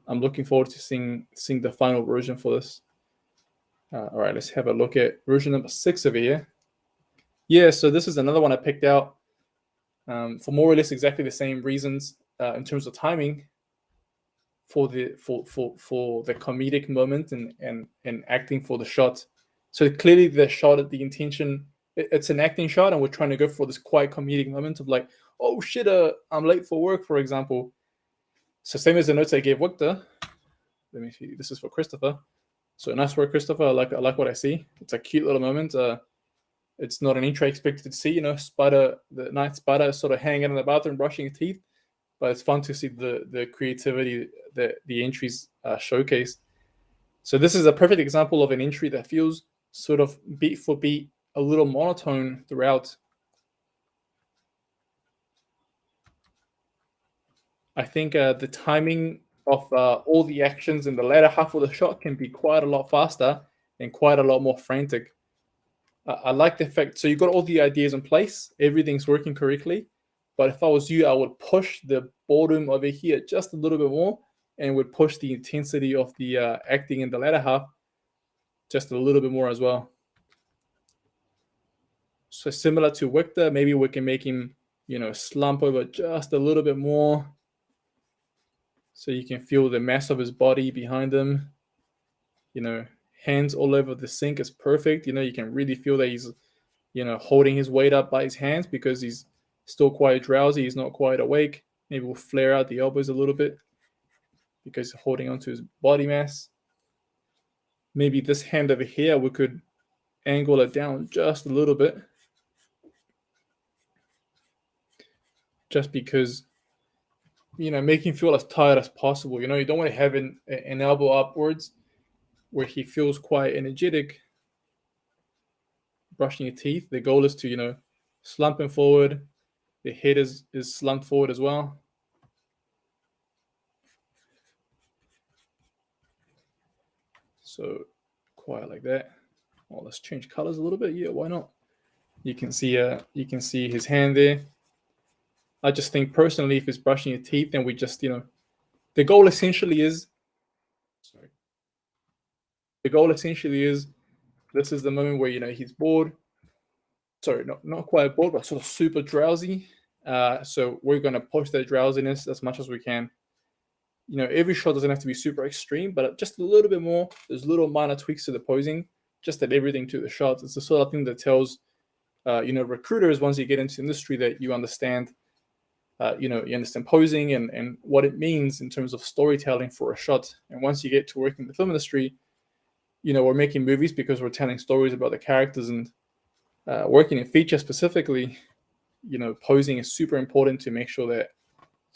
I'm looking forward to seeing the final version for this. All right, let's have a look at version number 6 over here. Yeah, so this is another one I picked out for more or less exactly the same reasons in terms of timing for the comedic moment and acting for the shot. So clearly the shot at the intention, it's an acting shot, and we're trying to go for this quite comedic moment of like, oh shit, I'm late for work, for example. So same as the notes I gave Victor. Let me see. This is for Christopher. So nice work, Christopher. I like what I see. It's a cute little moment. It's not an intro I expected to see. The night spider sort of hanging in the bathroom brushing his teeth. But it's fun to see the creativity that the entries showcase. So this is a perfect example of an entry that feels sort of beat for beat, a little monotone throughout. I think the timing of all the actions in the latter half of the shot can be quite a lot faster and quite a lot more frantic. I like the fact, so you've got all the ideas in place, everything's working correctly. But if I was you, I would push the boredom over here just a little bit more and would push the intensity of the acting in the latter half just a little bit more as well. So similar to Victor, maybe we can make him, slump over just a little bit more. So you can feel the mass of his body behind him. Hands all over the sink is perfect. You can really feel that he's, holding his weight up by his hands because he's still quite drowsy. He's not quite awake. Maybe we'll flare out the elbows a little bit because he's holding onto his body mass. Maybe this hand over here, we could angle it down just a little bit. Just because, making him feel as tired as possible. You don't want to have an elbow upwards where he feels quite energetic, brushing your teeth. The goal is to, slump him forward. The head is slumped forward as well. So quite like that. Oh, let's change colors a little bit. Yeah, why not? You can see his hand there. I just think personally, if he's brushing your teeth, then we just, the goal essentially is, this is the moment where, he's bored. Sorry, not quite bored, but sort of super drowsy. So we're going to push that drowsiness as much as we can. every shot doesn't have to be super extreme, but just a little bit more. There's little minor tweaks to the posing, just add everything to the shot. It's the sort of thing that tells, recruiters once you get into the industry that you understand, you understand posing and what it means in terms of storytelling for a shot. And once you get to work in the film industry, we're making movies because we're telling stories about the characters, and working in feature specifically, posing is super important to make sure that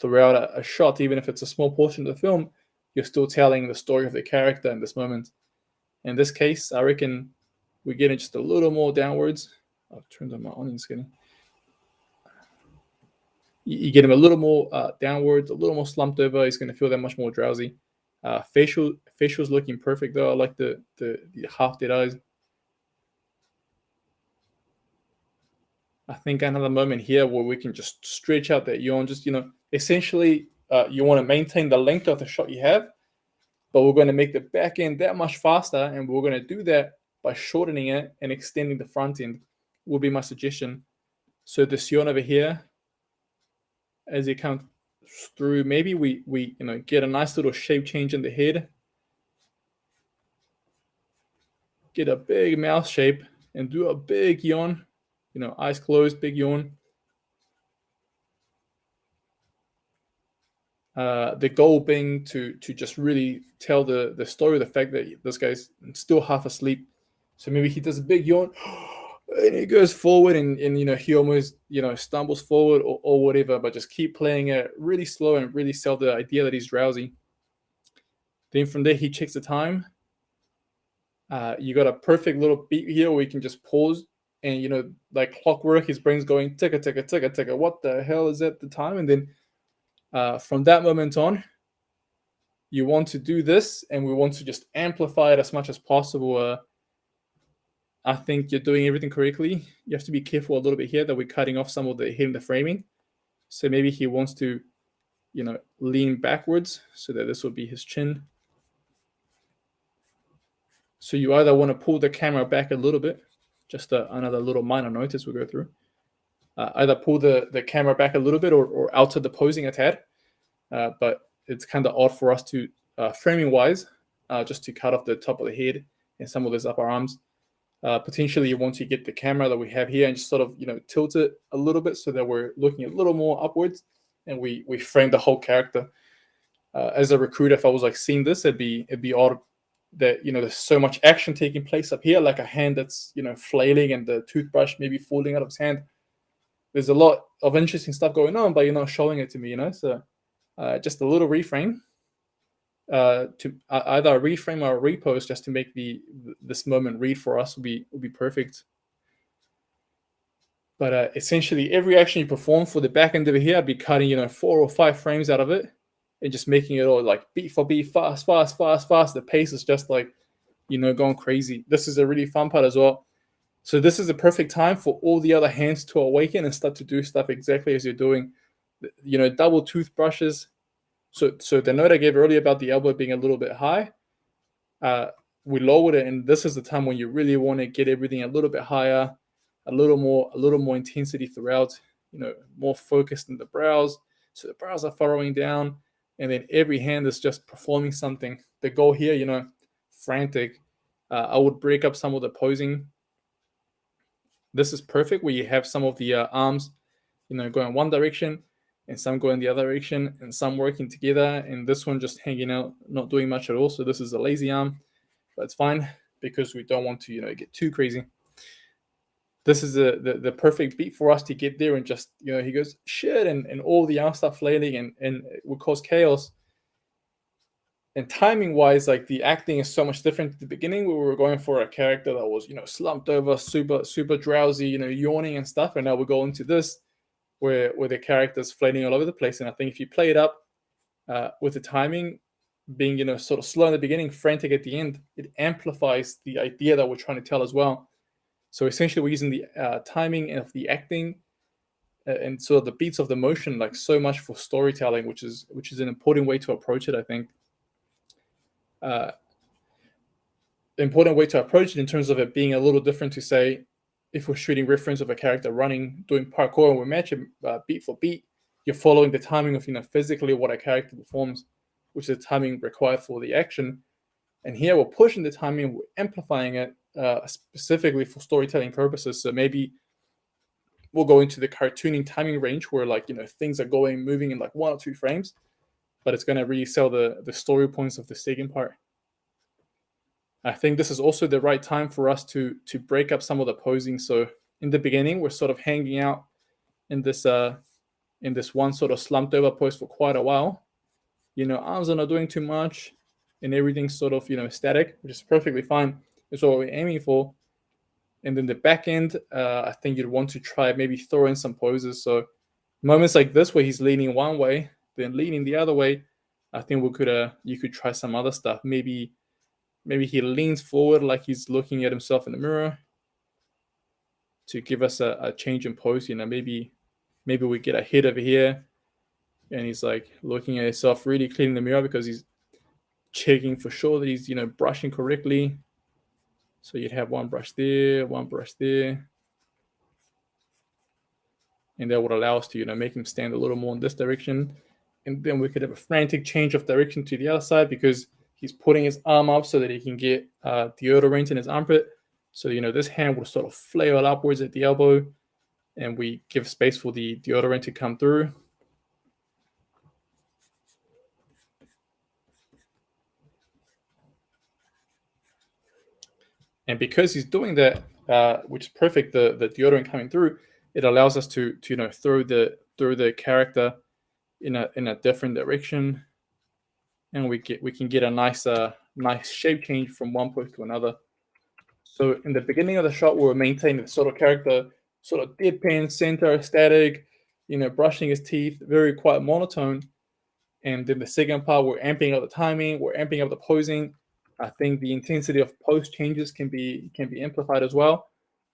throughout a shot, even if it's a small portion of the film, you're still telling the story of the character in this moment. In this case, I reckon we get it just a little more downwards. I've turned on my onion skinning. You get him a little more downwards, a little more slumped over. He's going to feel that much more drowsy. Facial's looking perfect though. I like the half dead eyes. I think another moment here where we can just stretch out that yawn. Just essentially, you want to maintain the length of the shot you have, but we're going to make the back end that much faster, and we're going to do that by shortening it and extending the front end. Will be my suggestion. So this yawn over here, as it comes through, maybe we get a nice little shape change in the head, get a big mouth shape, and do a big yawn. Eyes closed, big yawn. The goal being to just really tell the story, the fact that this guy's still half asleep. So maybe he does a big yawn, and he goes forward, and he almost stumbles forward or whatever. But just keep playing it really slow and really sell the idea that he's drowsy. Then from there he checks the time. You got a perfect little beat here where you can just pause, and like clockwork, his brain's going ticka ticka ticka ticka. What the hell is at the time? And then from that moment on, you want to do this, and we want to just amplify it as much as possible. I think you're doing everything correctly. You have to be careful a little bit here that we're cutting off some of the head in the framing. So maybe he wants to, lean backwards so that this will be his chin. So you either want to pull the camera back a little bit, just another little minor note as we go through. Either pull the camera back a little bit or alter the posing a tad. But it's kind of odd for us to, framing wise, just to cut off the top of the head and some of those upper arms. Potentially you want to get the camera that we have here and just sort of tilt it a little bit so that we're looking a little more upwards, and we frame the whole character. As a recruiter, if I was like seeing this, it'd be odd that there's so much action taking place up here, like a hand that's flailing and the toothbrush maybe falling out of his hand. There's a lot of interesting stuff going on, but you're not showing it to me, so just a little reframe, to either a reframe or a repost, just to make this moment read for us would be perfect. But essentially every action you perform for the back end over here, I'd be cutting 4 or 5 frames out of it and just making it all like beat for beat, fast. The pace is just like going crazy. This is a really fun part as well. So this is the perfect time for all the other hands to awaken and start to do stuff exactly as you're doing. Double toothbrushes. So the note I gave earlier about the elbow being a little bit high, we lowered it, and this is the time when you really want to get everything a little bit higher, a little more intensity throughout. More focused in the brows, so the brows are furrowing down, and then every hand is just performing something. The goal here, frantic. I would break up some of the posing. This is perfect where you have some of the arms, going one direction, and some going the other direction, and some working together, and this one just hanging out, not doing much at all. So this is a lazy arm, but it's fine because we don't want to, get too crazy. This is the perfect beat for us to get there, and just, he goes shit, and all the arms start flailing, and it would cause chaos. And timing wise, like the acting is so much different at the beginning, where we were going for a character that was, slumped over, super drowsy, yawning and stuff. And now we go into this where the character's flailing all over the place. And I think if you play it up with the timing being, sort of slow in the beginning, frantic at the end, it amplifies the idea that we're trying to tell as well. So essentially we're using the timing of the acting and sort of the beats of the motion, like so much for storytelling, which is an important way to approach it, I think. Important way to approach it in terms of it being a little different to say, if we're shooting reference of a character running, doing parkour, and we match it beat for beat, you're following the timing of physically what a character performs. which is the timing required for the action. And here we're pushing the timing, we're amplifying it specifically for storytelling purposes. So maybe we'll go into the cartooning timing range where things are moving in like 1 or 2 frames, but it's going to really sell the story points of the second part. I think this is also the right time for us to break up some of the posing. So in the beginning, we're sort of hanging out in this one sort of slumped over pose for quite a while. Arms are not doing too much, and everything's sort of static, which is perfectly fine. It's what we're aiming for. And then the back end, I think you'd want to try maybe throw in some poses. So moments like this where he's leaning one way, then leaning the other way, I think you could try some other stuff. Maybe he leans forward like he's looking at himself in the mirror to give us a change in pose. Maybe we get a hit over here and he's like looking at himself, really cleaning the mirror because he's checking for sure that he's brushing correctly. So you'd have one brush there, and that would allow us to make him stand a little more in this direction. And then we could have a frantic change of direction to the other side because he's putting his arm up so that he can get deodorant in his armpit. So this hand will sort of flail upwards at the elbow, and we give space for the deodorant to come through. And because he's doing that, which is perfect, the deodorant coming through, it allows us to throw the character in a different direction, and we can get a nice shape change from one pose to another. So in the beginning of the shot, we're maintaining the sort of character, sort of deadpan, center, static, brushing his teeth, very quiet, monotone. And then the second part, we're amping up the timing, we're amping up the posing. I think the intensity of pose changes can be amplified as well.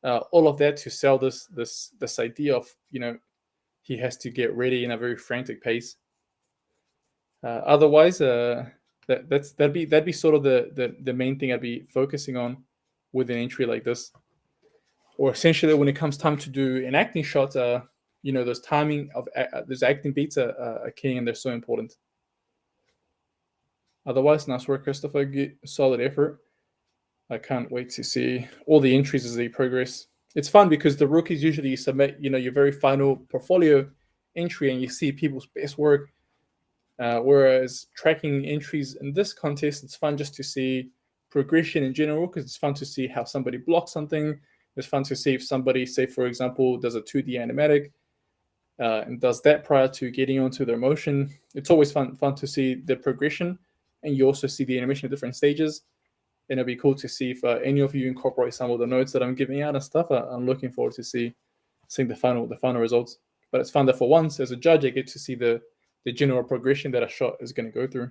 All of that to sell this idea of he has to get ready in a very frantic pace. Otherwise, that'd be sort of the main thing I'd be focusing on with an entry like this. Or essentially, when it comes time to do an acting shot, those timing of those acting beats are key, and they're so important. Otherwise, nice work, Christopher. Good, solid effort. I can't wait to see all the entries as they progress. It's fun because the rookies usually submit, your very final portfolio entry, and you see people's best work. Whereas tracking entries in this contest, it's fun just to see progression in general, because it's fun to see how somebody blocks something. It's fun to see if somebody, say for example, does a 2D animatic and does that prior to getting onto their motion. It's always fun to see the progression, and you also see the animation at different stages. And it'll be cool to see if any of you incorporate some of the notes that I'm giving out and stuff. I'm looking forward to seeing the final results. But it's fun that for once, as a judge, I get to see the general progression that a shot is going to go through.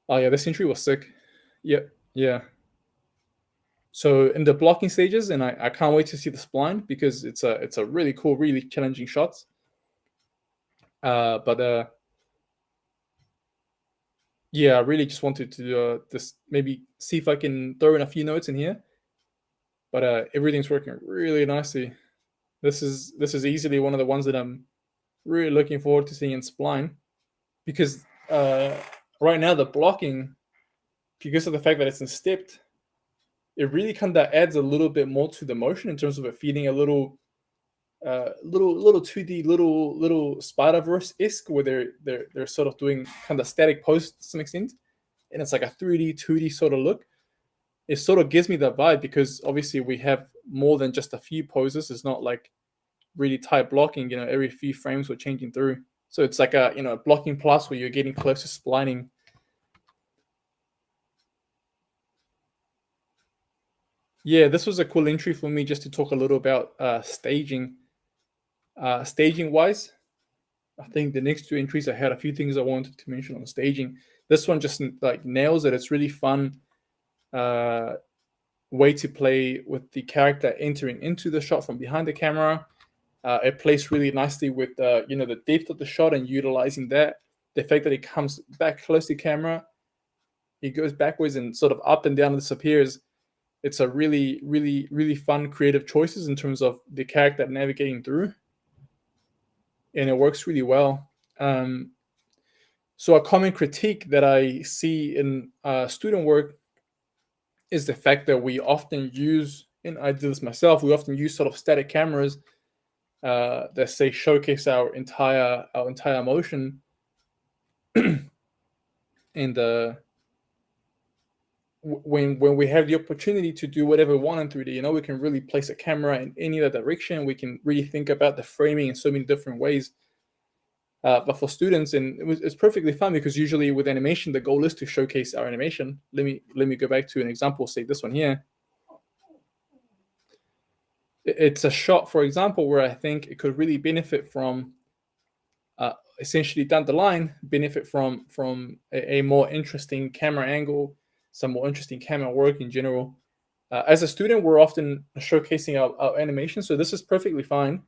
Oh yeah, this entry was sick. Yep, yeah. So in the blocking stages, and I can't wait to see the spline because it's a really cool, really challenging shot. Yeah, I really just wanted to this maybe see if I can throw in a few notes in here. But everything's working really nicely. This is easily one of the ones that I'm really looking forward to seeing in spline, because right now the blocking, because of the fact that it's in stepped, it really kind of adds a little bit more to the motion in terms of it feeling a little 2D, little Spider-Verse-esque, where they're sort of doing kind of static pose to some extent, and it's like a 3D, 2D sort of look. It sort of gives me that vibe because obviously we have more than just a few poses. It's not like really tight blocking. Every few frames we're changing through. So it's like a blocking plus where you're getting close to splining. Yeah, this was a cool entry for me just to talk a little about staging. Staging wise, I think the next two entries I had a few things I wanted to mention on staging. This one just like nails it. It's really fun way to play with the character entering into the shot from behind the camera. It plays really nicely with the depth of the shot and utilizing that. The fact that it comes back close to camera, it goes backwards and sort of up and down and disappears. It's a really, really, really fun creative choices in terms of the character navigating through. And it works really well. So a common critique that I see in student work is the fact that we often use, and I do this myself, we often use sort of static cameras that say showcase our entire motion, and when we have the opportunity to do whatever we want in 3D, we can really place a camera in any other direction. We can really think about the framing in so many different ways. But for students, and it's perfectly fine, because usually with animation, the goal is to showcase our animation. Let me go back to an example. Say this one here. It's a shot, for example, where I think it could really benefit from, essentially down the line, benefit from a more interesting camera angle, some more interesting camera work in general. As a student, we're often showcasing our animation, so this is perfectly fine.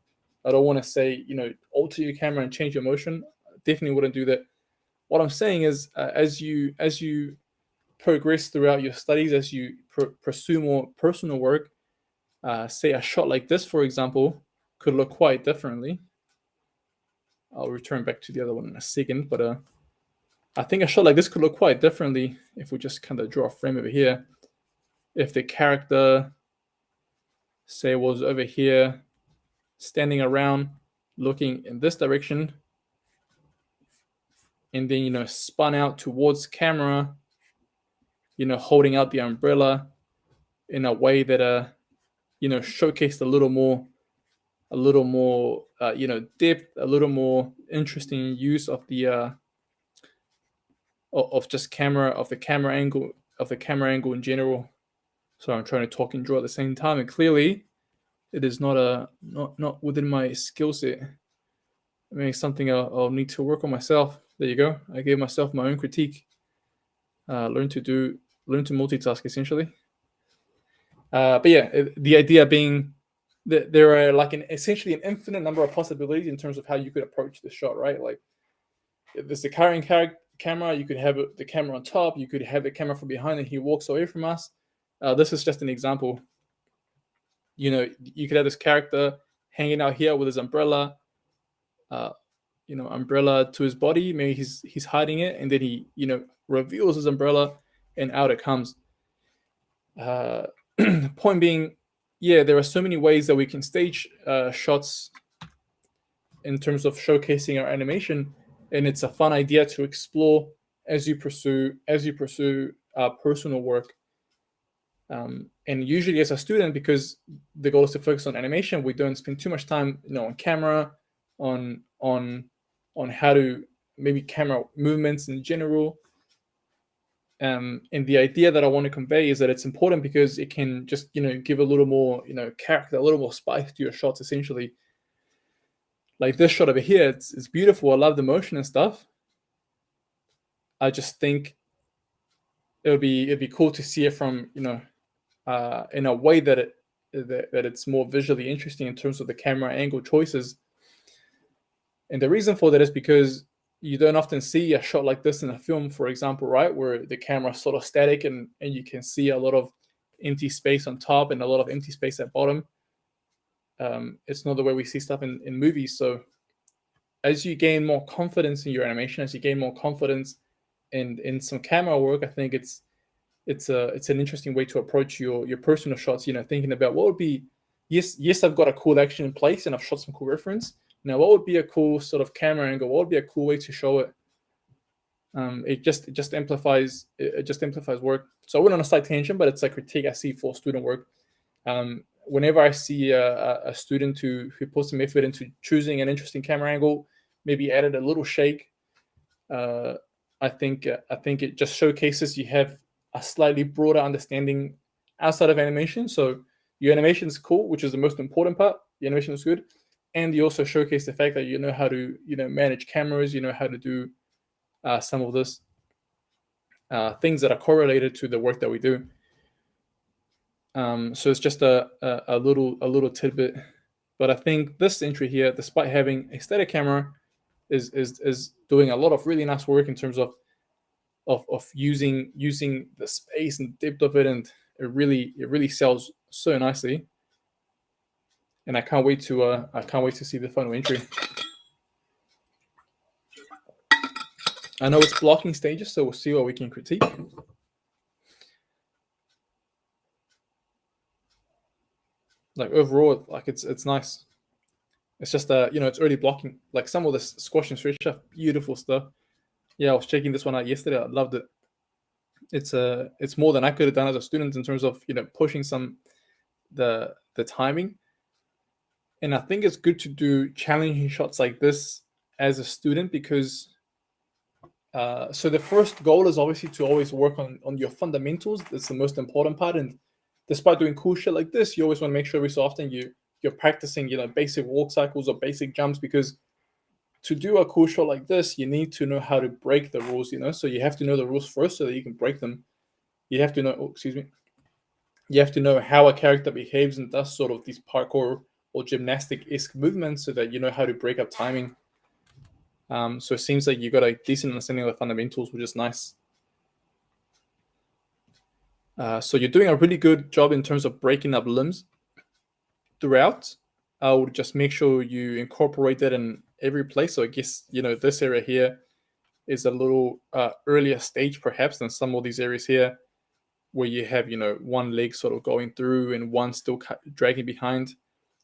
I don't want to say, alter your camera and change your motion. Definitely wouldn't do that. What I'm saying is, as you progress throughout your studies, as you pursue more personal work, say a shot like this, for example, could look quite differently. I'll return back to the other one in a second, but I think a shot like this could look quite differently if we just kind of draw a frame over here. If the character, say, was over here, standing around, looking in this direction, and then, spun out towards camera, holding out the umbrella in a way that, showcased a little more, depth, a little more interesting use of the, of just the camera angle in general. So I'm trying to talk and draw at the same time, and clearly it is not within my skill set. I mean, it's something I'll need to work on myself. There you go. I gave myself my own critique. Learn to multitask, essentially. But yeah, the idea being that there are essentially an infinite number of possibilities in terms of how you could approach the shot, right? Like, if there's the carrying camera, you could have the camera on top, you could have the camera from behind and he walks away from us. This is just an example. You could have this character hanging out here with his umbrella, umbrella to his body. Maybe he's hiding it, and then he, reveals his umbrella, and out it comes. Point being, yeah, there are so many ways that we can stage shots in terms of showcasing our animation, and it's a fun idea to explore as you pursue personal work. And usually, as a student, because the goal is to focus on animation, we don't spend too much time, on camera, on how to maybe camera movements in general. And the idea that I want to convey is that it's important because it can just, give a little more, character, a little more spice to your shots, essentially. Like this shot over here, it's beautiful. I love the motion and stuff. I just think it'd be cool to see it from, in a way that it's more visually interesting in terms of the camera angle choices. And the reason for that is because you don't often see a shot like this in a film, for example, right, where the camera is sort of static and you can see a lot of empty space on top and a lot of empty space at bottom. It's not the way we see stuff in movies. So as you gain more confidence in your animation, as you gain more confidence in some camera work, I think it's an interesting way to approach your personal shots. Thinking about what would be, yes, I've got a cool action in place and I've shot some cool reference. Now, what would be a cool sort of camera angle? What would be a cool way to show it? It just amplifies work. So I went on a slight tangent, but it's a critique I see for student work. Whenever I see a student who puts some effort into choosing an interesting camera angle, maybe added a little shake, I think it just showcases you have a slightly broader understanding outside of animation. So your animation is cool, which is the most important part. The animation is good. And you also showcase the fact that you know how to, manage cameras, how to do some of this things that are correlated to the work that we do. So it's just a little tidbit. But I think this entry here, despite having a static camera, is doing a lot of really nice work in terms of using the space and depth of it, and it really sells so nicely. And I can't wait to see the final entry. I know it's blocking stages, so we'll see what we can critique. Like overall, like it's nice. It's just it's early blocking. Like some of the squash and stretch are beautiful stuff. Yeah, I was checking this one out yesterday. I loved it. It's more than I could have done as a student in terms of pushing some the timing. And I think it's good to do challenging shots like this as a student because so the first goal is obviously to always work on your fundamentals. That's the most important part. And despite doing cool shit like this, you always want to make sure every so often you're practicing basic walk cycles or basic jumps, because to do a cool shot like this, you need to know how to break the rules. So you have to know the rules first so that you can break them. You have to know, you have to know how a character behaves and does sort of these parkour or gymnastic-esque movements so that you know how to break up timing. So it seems like you got a decent understanding of the fundamentals, which is nice. So you're doing a really good job in terms of breaking up limbs throughout. I would just make sure you incorporate that in every place. So I guess, this area here is a little earlier stage perhaps than some of these areas here where you have, one leg sort of going through and one still dragging behind.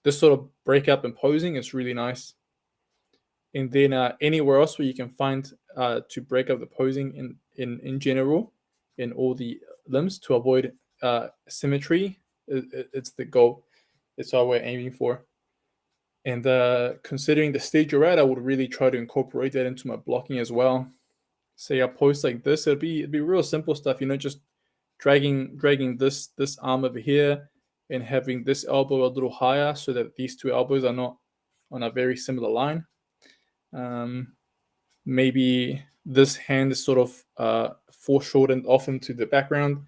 This sort of break up and posing is really nice. And then anywhere else where you can find to break up the posing in general in all the limbs to avoid symmetry, it's the goal. It's what we're aiming for. And considering the stage you're at, I would really try to incorporate that into my blocking as well. Say a post like this, it'd be real simple stuff, just dragging this arm over here and having this elbow a little higher so that these two elbows are not on a very similar line. Maybe this hand is sort of foreshortened off into the background,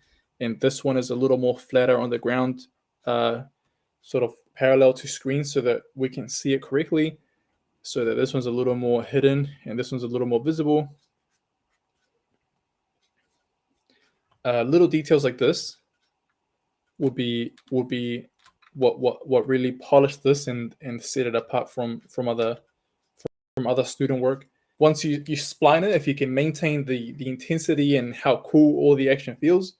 and this one is a little more flatter on the ground, sort of parallel to screen so that we can see it correctly, so that this one's a little more hidden and this one's a little more visible. Little details like this would be what really polish this and set it apart from other student work. Once you spline it, if you can maintain the intensity and how cool all the action feels,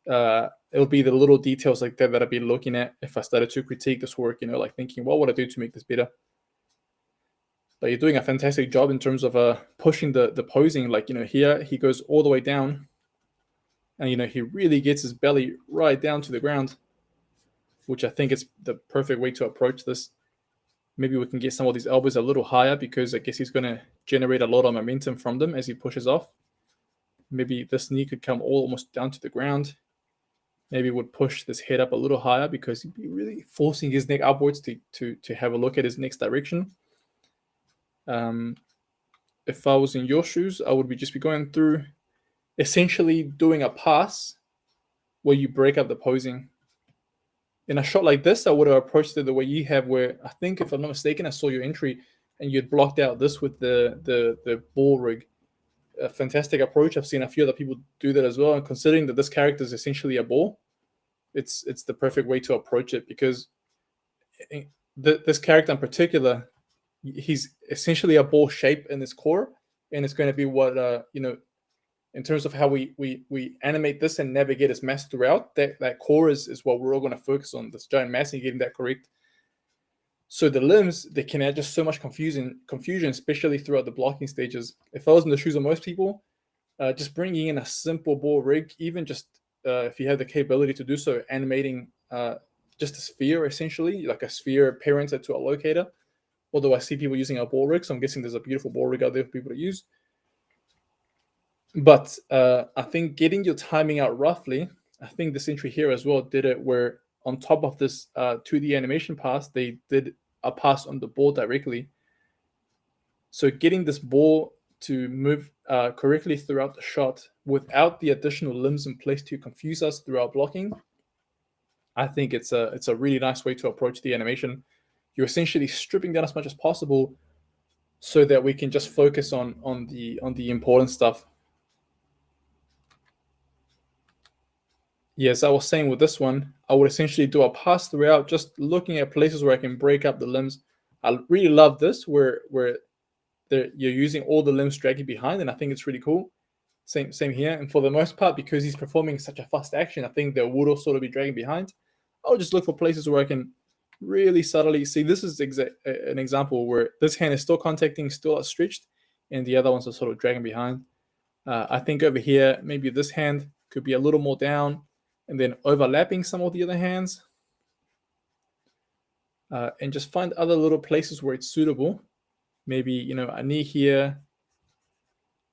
it'll be the little details like that I'd be looking at if I started to critique this work, like thinking, what would I do to make this better? But you're doing a fantastic job in terms of pushing the posing. Like, here he goes all the way down and, he really gets his belly right down to the ground, which I think is the perfect way to approach this. Maybe we can get some of these elbows a little higher because I guess he's going to generate a lot of momentum from them as he pushes off. Maybe this knee could come almost down to the ground. Maybe would push this head up a little higher because he'd be really forcing his neck upwards to have a look at his next direction. If I was in your shoes, I would just be going through, essentially doing a pass where you break up the posing. In a shot like this, I would have approached it the way you have, where I think, if I'm not mistaken, I saw your entry and you'd blocked out this with the ball rig. A fantastic approach. I've seen a few other people do that as well. And considering that this character is essentially a ball, it's the perfect way to approach it, because this character in particular, he's essentially a ball shape in his core, and it's going to be what in terms of how we animate this and navigate his mass throughout. That core is what we're all going to focus on, this giant mass, and getting that correct. So the limbs, they can add just so much confusion, especially throughout the blocking stages. If I was in the shoes of most people, just bringing in a simple ball rig, even just if you have the capability to do so, animating just a sphere, essentially, like a sphere parented to a locator. Although I see people using a ball rig, so I'm guessing there's a beautiful ball rig out there for people to use. But I think getting your timing out roughly, I think this entry here as well did it, where on top of this 2D animation pass, they did a pass on the ball directly. So getting this ball to move correctly throughout the shot without the additional limbs in place to confuse us throughout blocking, I think it's a really nice way to approach the animation. You're essentially stripping down as much as possible so that we can just focus on the important stuff. Yes, I was saying with this one, I would essentially do a pass throughout, just looking at places where I can break up the limbs. I really love this, where you're using all the limbs dragging behind, and I think it's really cool. Same here. And for the most part, because he's performing such a fast action, I think the wood will sort of be dragging behind. I'll just look for places where I can really subtly see. This is an example where this hand is still contacting, still outstretched, and the other ones are sort of dragging behind. I think over here, maybe this hand could be a little more down and then overlapping some of the other hands. And just find other little places where it's suitable. Maybe, a knee here,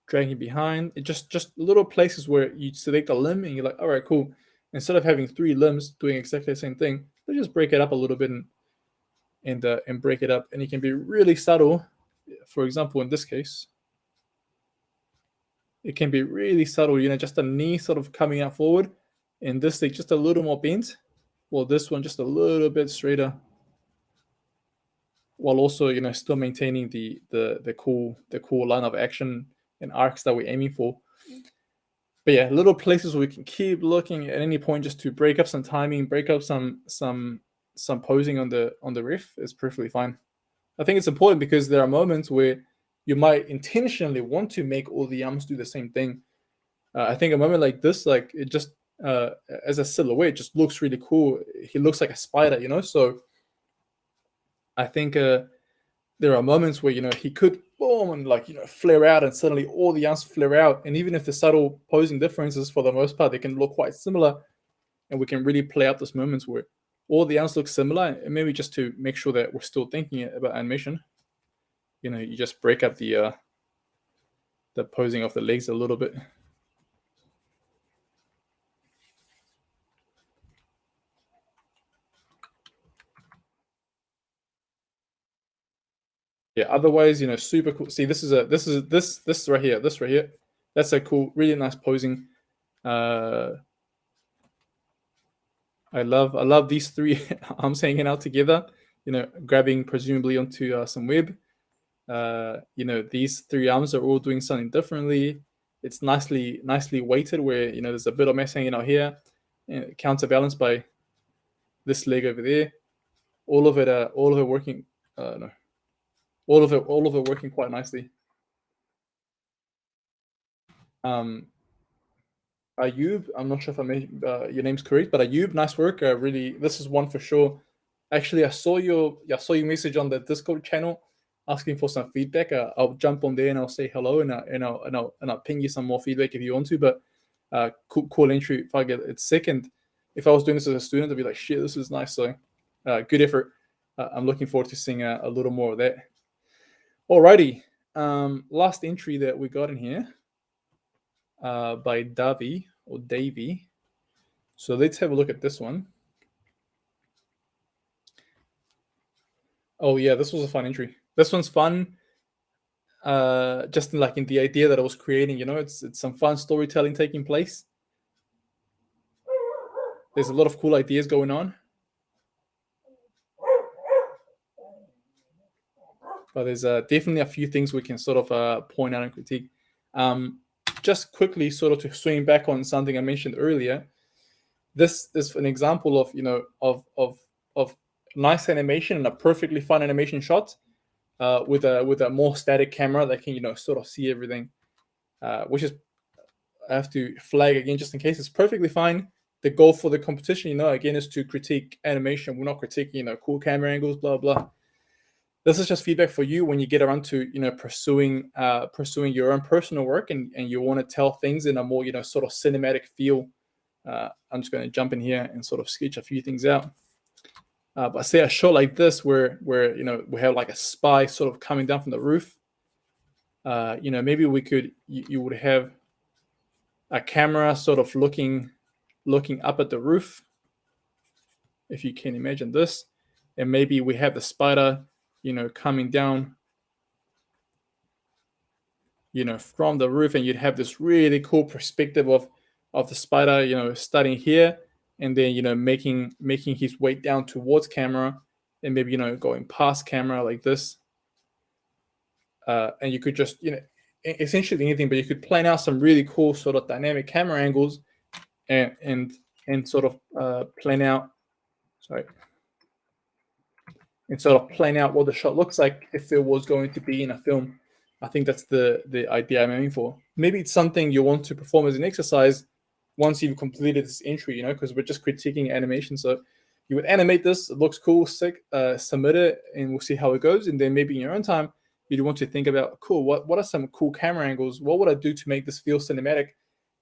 dragging behind. It just little places where you select a limb and you're like, all right, cool. Instead of having 3 limbs doing exactly the same thing, let's just break it up a little bit and break it up. And it can be really subtle. For example, in this case, it can be really subtle, just a knee sort of coming out forward, and this thing just a little more bent. Well, this one just a little bit straighter, while also still maintaining the cool line of action and arcs that we're aiming for. But yeah, little places where we can keep looking at any point just to break up some timing, break up some posing on the riff is perfectly fine. I think it's important because there are moments where you might intentionally want to make all the arms do the same thing. I think a moment like this, like it just as a silhouette, just looks really cool. He looks like a spider, So I think there are moments where he could boom and flare out, and suddenly all the arms flare out. And even if the subtle posing differences, for the most part, they can look quite similar, and we can really play out those moments where all the arms look similar. And maybe just to make sure that we're still thinking about animation, you just break up the posing of the legs a little bit. Yeah, otherwise, super cool. See, this right here. That's a cool, really nice posing. I love these 3 arms hanging out together, grabbing presumably onto some web. These 3 arms are all doing something differently. It's nicely weighted where, there's a bit of mess hanging out here, and counterbalanced by this leg over there. All of it working. No. All of it working quite nicely. Ayub, I'm not sure if I made your name's correct, but Ayub, nice work. Really, this is one for sure. Actually, I saw your message on the Discord channel asking for some feedback. I'll jump on there and I'll say hello, and I'll ping you some more feedback if you want to. But cool entry. If I get it sick, and if I was doing this as a student, I'd be like, shit, this is nice. So good effort. I'm looking forward to seeing a little more of that. Alrighty, last entry that we got in here by Davy. So let's have a look at this one. Oh yeah, this was a fun entry. This one's fun. Just in the idea that I was creating, it's some fun storytelling taking place. There's a lot of cool ideas going on. But there's definitely a few things we can sort of point out and critique. Just quickly, sort of to swing back on something I mentioned earlier. This is an example of of nice animation and a perfectly fun animation shot with a more static camera that can sort of see everything. Which is, I have to flag again just in case, it's perfectly fine. The goal for the competition, again, is to critique animation. We're not critiquing cool camera angles, blah blah. This is just feedback for you when you get around to pursuing your own personal work and you want to tell things in a more sort of cinematic feel. I'm just going to jump in here and sort of sketch a few things out. But say a shot like this where we have like a spy sort of coming down from the roof. Maybe we could you would have a camera sort of looking up at the roof, if you can imagine this, and maybe we have the spider coming down, from the roof, and you'd have this really cool perspective of the spider, starting here, and then, making his way down towards camera, and maybe, going past camera like this. And you could just, essentially anything, but you could plan out some really cool sort of dynamic camera angles and sort of plan out, and sort of plan out what the shot looks like if it was going to be in a film. I think that's the idea I'm aiming for. Maybe it's something you want to perform as an exercise once you've completed this entry, because we're just critiquing animation. So you would animate this, it looks cool, sick, submit it, and we'll see how it goes. And then maybe in your own time, you'd want to think about, cool, what are some cool camera angles? What would I do to make this feel cinematic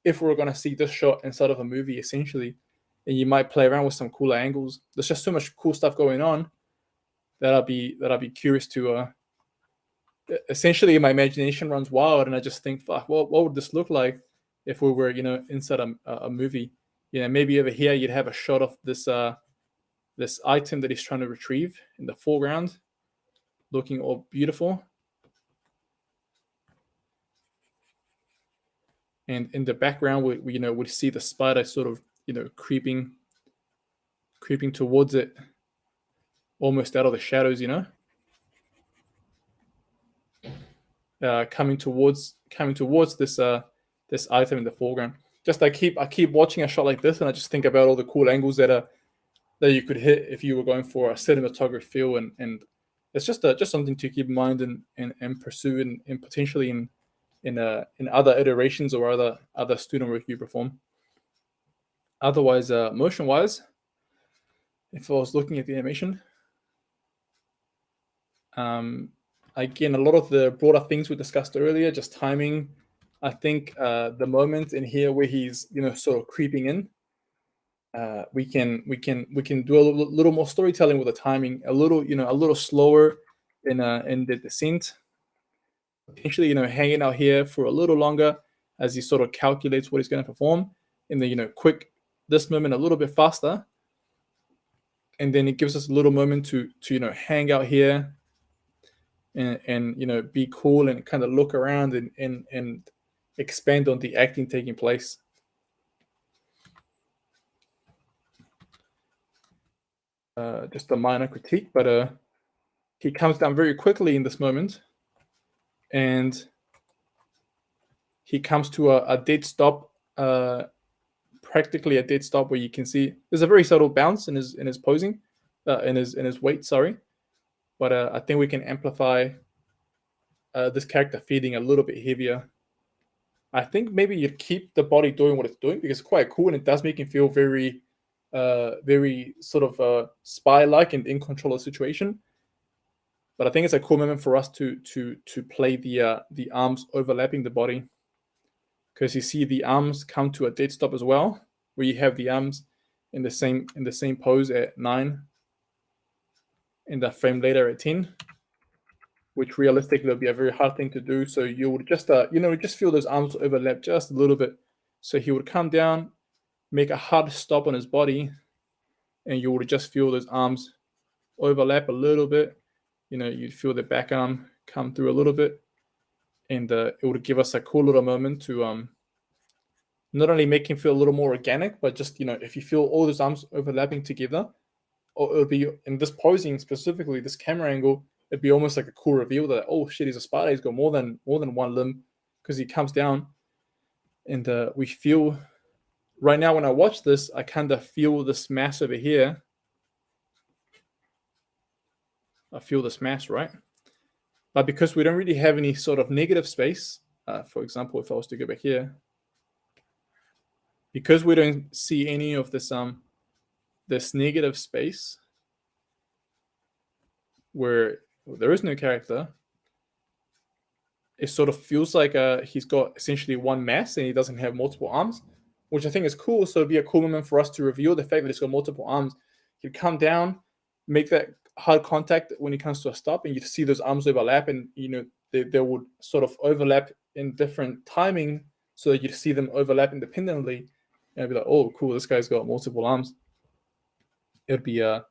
if we were going to see this shot inside of a movie, essentially? And you might play around with some cooler angles. There's just so much cool stuff going on that I'll be curious to. Essentially, my imagination runs wild, and I just think, fuck, what would this look like if we were, inside a movie? Maybe over here you'd have a shot of this this item that he's trying to retrieve in the foreground, looking all beautiful. And in the background, we see the spider sort of, creeping towards it, almost out of the shadows, coming towards this item in the foreground. Just I keep watching a shot like this, and I just think about all the cool angles that you could hit if you were going for a cinematography feel, and it's just something to keep in mind and pursue and potentially in other iterations or other student work you perform. Otherwise, motion wise, if I was looking at the animation, again, a lot of the broader things we discussed earlier, just timing. I think the moment in here where he's sort of creeping in, we can do a little more storytelling with the timing, a little slower in the descent. Potentially, hanging out here for a little longer as he sort of calculates what he's going to perform, and then quick this moment a little bit faster, and then it gives us a little moment to hang out here and be cool and kind of look around and expand on the acting taking place. Just a minor critique, but he comes down very quickly in this moment, and he comes to a dead stop, practically a dead stop, where you can see there's a very subtle bounce in his posing, in his weight. Sorry, but I think we can amplify this character feeding a little bit heavier. I think maybe you keep the body doing what it's doing because it's quite cool and it does make him feel very, very sort of spy-like and in control of the situation. But I think it's a cool moment for us to play the arms overlapping the body, because you see the arms come to a dead stop as well, where you have the arms in the same pose at 9, and the frame later at 10, which realistically will be a very hard thing to do. So you would just just feel those arms overlap just a little bit. So he would come down, make a hard stop on his body, and you would just feel those arms overlap a little bit. You'd feel the back arm come through a little bit, and it would give us a cool little moment to not only make him feel a little more organic, but just if you feel all those arms overlapping together, or it would be in this posing specifically, this camera angle, it'd be almost like a cool reveal that, oh shit, he's a spider, he's got more than one limb, because he comes down, and we feel right now when I watch this, I kind of feel this mass over here. I feel this mass, right? But because we don't really have any sort of negative space, for example, if I was to go back here, because we don't see any of this this negative space where there is no character, it sort of feels like he's got essentially one mass and he doesn't have multiple arms, which I think is cool. So it'd be a cool moment for us to reveal the fact that he's got multiple arms. He'd come down, make that hard contact when he comes to a stop, and you see those arms overlap, and they would sort of overlap in different timing, so that you see them overlap independently, and I'd be like, oh cool, this guy's got multiple arms. It'd be a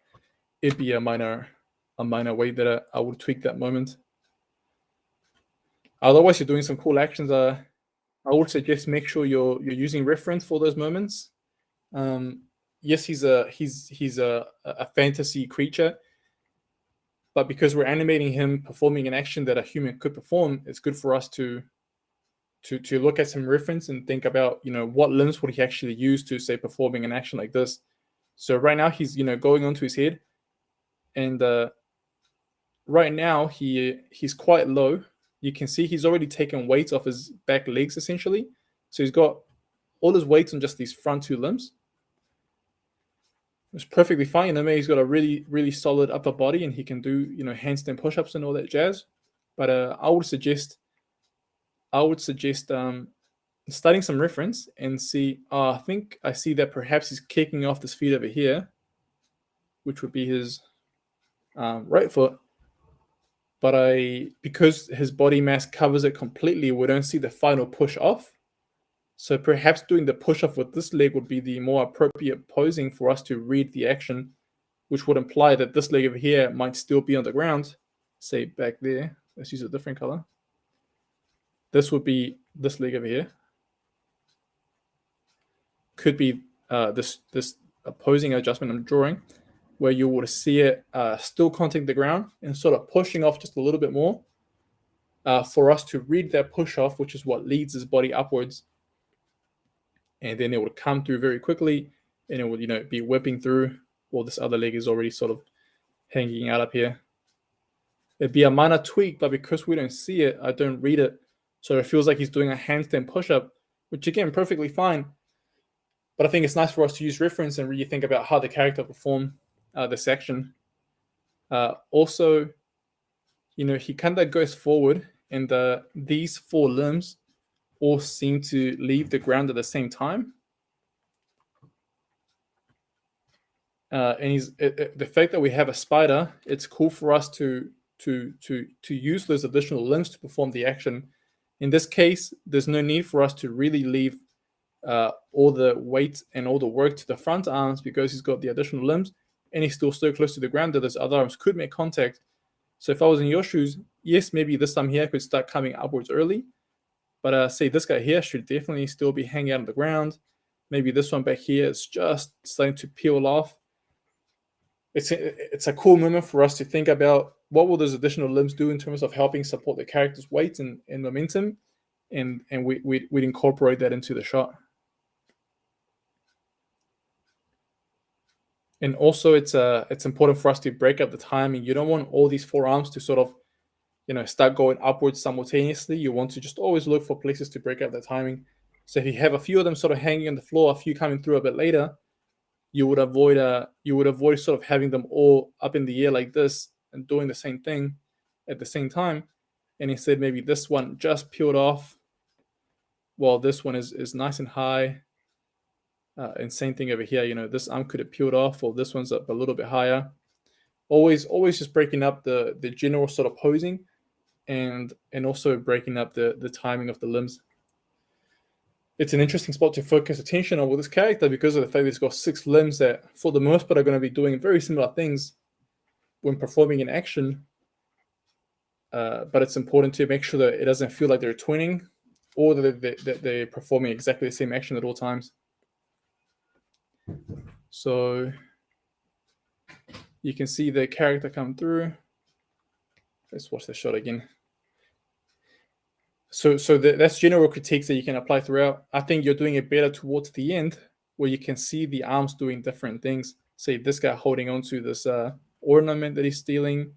minor way that I would tweak that moment. Otherwise, you're doing some cool actions. I would suggest make sure you're using reference for those moments. Yes, he's a fantasy creature, but because we're animating him performing an action that a human could perform, it's good for us to look at some reference and think about what limbs would he actually use to, say, performing an action like this. So right now he's going onto his head, and right now he's quite low. you can see he's already taken weight off his back legs essentially. So he's got all his weight on just these front two limbs. It's perfectly fine. I mean, he's got a really, really solid upper body, and he can do, handstand push-ups and all that jazz. But I would suggest starting some reference and see. I think I see that perhaps he's kicking off this feet over here, which would be his right foot. But because his body mass covers it completely, we don't see the final push off. So perhaps doing the push off with this leg would be the more appropriate posing for us to read the action, which would imply that this leg over here might still be on the ground, say back there. Let's use a different color. This would be this leg over here. Could be this opposing adjustment I'm drawing, where you would see it still contacting the ground and sort of pushing off just a little bit more for us to read that push off, which is what leads his body upwards. And then it would come through very quickly, and it would be whipping through. Well, this other leg is already sort of hanging out up here. It'd be a minor tweak, but because we don't see it, I don't read it. So it feels like he's doing a handstand push-up, which again, perfectly fine. But I think it's nice for us to use reference and really think about how the character performed this action. Also, he kind of goes forward, and these four limbs all seem to leave the ground at the same time. And the fact that we have a spider, it's cool for us to use those additional limbs to perform the action. In this case, there's no need for us to really leave all the weight and all the work to the front arms, because he's got the additional limbs and he's still so close to the ground that those other arms could make contact. So if I was in your shoes, yes, maybe this arm here could start coming upwards early, but say this guy here should definitely still be hanging out on the ground. Maybe this one back here is just starting to peel off. It's a cool moment for us to think about what will those additional limbs do in terms of helping support the character's weight and momentum, and we'd incorporate that into the shot. And also, it's important for us to break up the timing. You don't want all these four arms to sort of, start going upwards simultaneously. You want to just always look for places to break up the timing. So if you have a few of them sort of hanging on the floor, a few coming through a bit later, you would avoid sort of having them all up in the air like this and doing the same thing at the same time. And instead, maybe this one just peeled off, while this one is nice and high. And same thing over here. This arm could have peeled off, or this one's up a little bit higher. Always just breaking up the general sort of posing, and also breaking up the timing of the limbs. It's an interesting spot to focus attention on with this character, because of the fact that he's got 6 limbs that, for the most part, are going to be doing very similar things when performing in action. But it's important to make sure that it doesn't feel like they're twinning, or that they're performing exactly the same action at all times. So you can see the character come through. Let's watch the shot again. So that's general critiques that you can apply throughout. I think you're doing it better towards the end, where you can see the arms doing different things. Say this guy holding onto this ornament that he's stealing.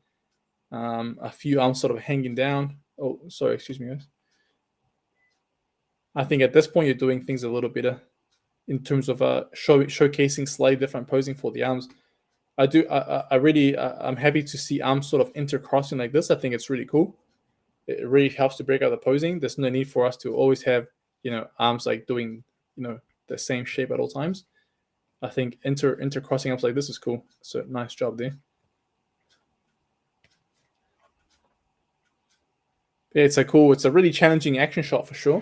A few arms sort of hanging down. Oh, sorry, excuse me, guys. I think at this point you're doing things a little better in terms of showcasing slightly different posing for the arms. I'm happy to see arms sort of intercrossing like this. I think it's really cool. It really helps to break out the posing. There's no need for us to always have, arms like doing, the same shape at all times. I think intercrossing arms like this is cool. So nice job there. Yeah, it's a really challenging action shot for sure.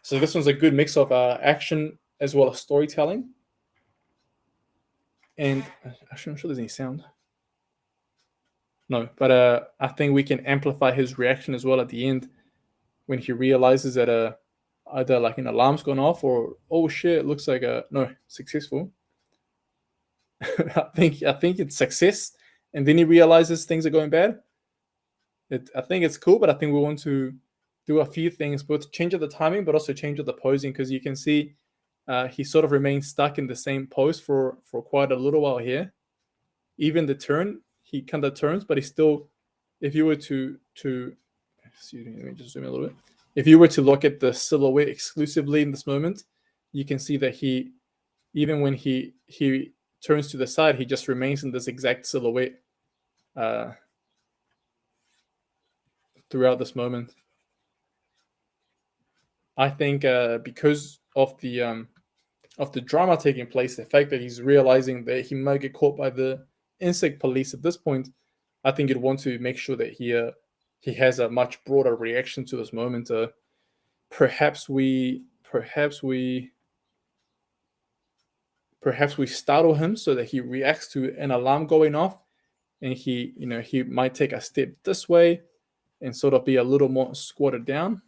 So this one's a good mix of action as well as storytelling. And actually, I'm not sure there's any sound. No, but I think we can amplify his reaction as well at the end, when he realizes that either like an alarm's gone off, or oh shit, it looks like successful. I think it's success, and then he realizes things are going bad. I think it's cool, but I think we want to do a few things, both change of the timing, but also change of the posing, because you can see he sort of remains stuck in the same pose for quite a little while here. Even the turn, he kind of turns, but he's still, if you were to excuse me, let me just zoom in a little bit. If you were to look at the silhouette exclusively in this moment, you can see that he, even when he turns to the side, he just remains in this exact silhouette throughout this moment. I think because of the drama taking place, the fact that he's realizing that he might get caught by the insect police at this point, I think you'd want to make sure that he has a much broader reaction to this moment. Perhaps we startle him so that he reacts to an alarm going off, and he might take a step this way and sort of be a little more squatted down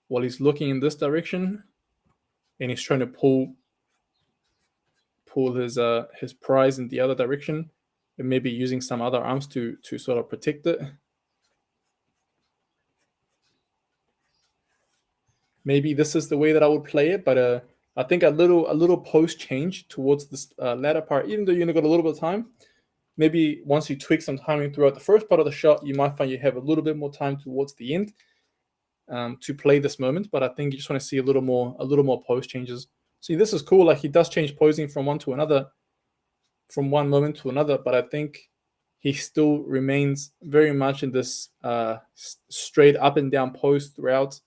while he's looking in this direction, and he's trying to pull his prize in the other direction, and maybe using some other arms to sort of protect it. Maybe this is the way that I would play it, but I think a little post change towards this latter part, even though you only got a little bit of time. Maybe once you tweak some timing throughout the first part of the shot, you might find you have a little bit more time towards the end to play this moment. But I think you just want to see a little more post changes. See, this is cool. Like, he does change posing from one to another, from one moment to another. But I think he still remains very much in this straight up and down pose throughout.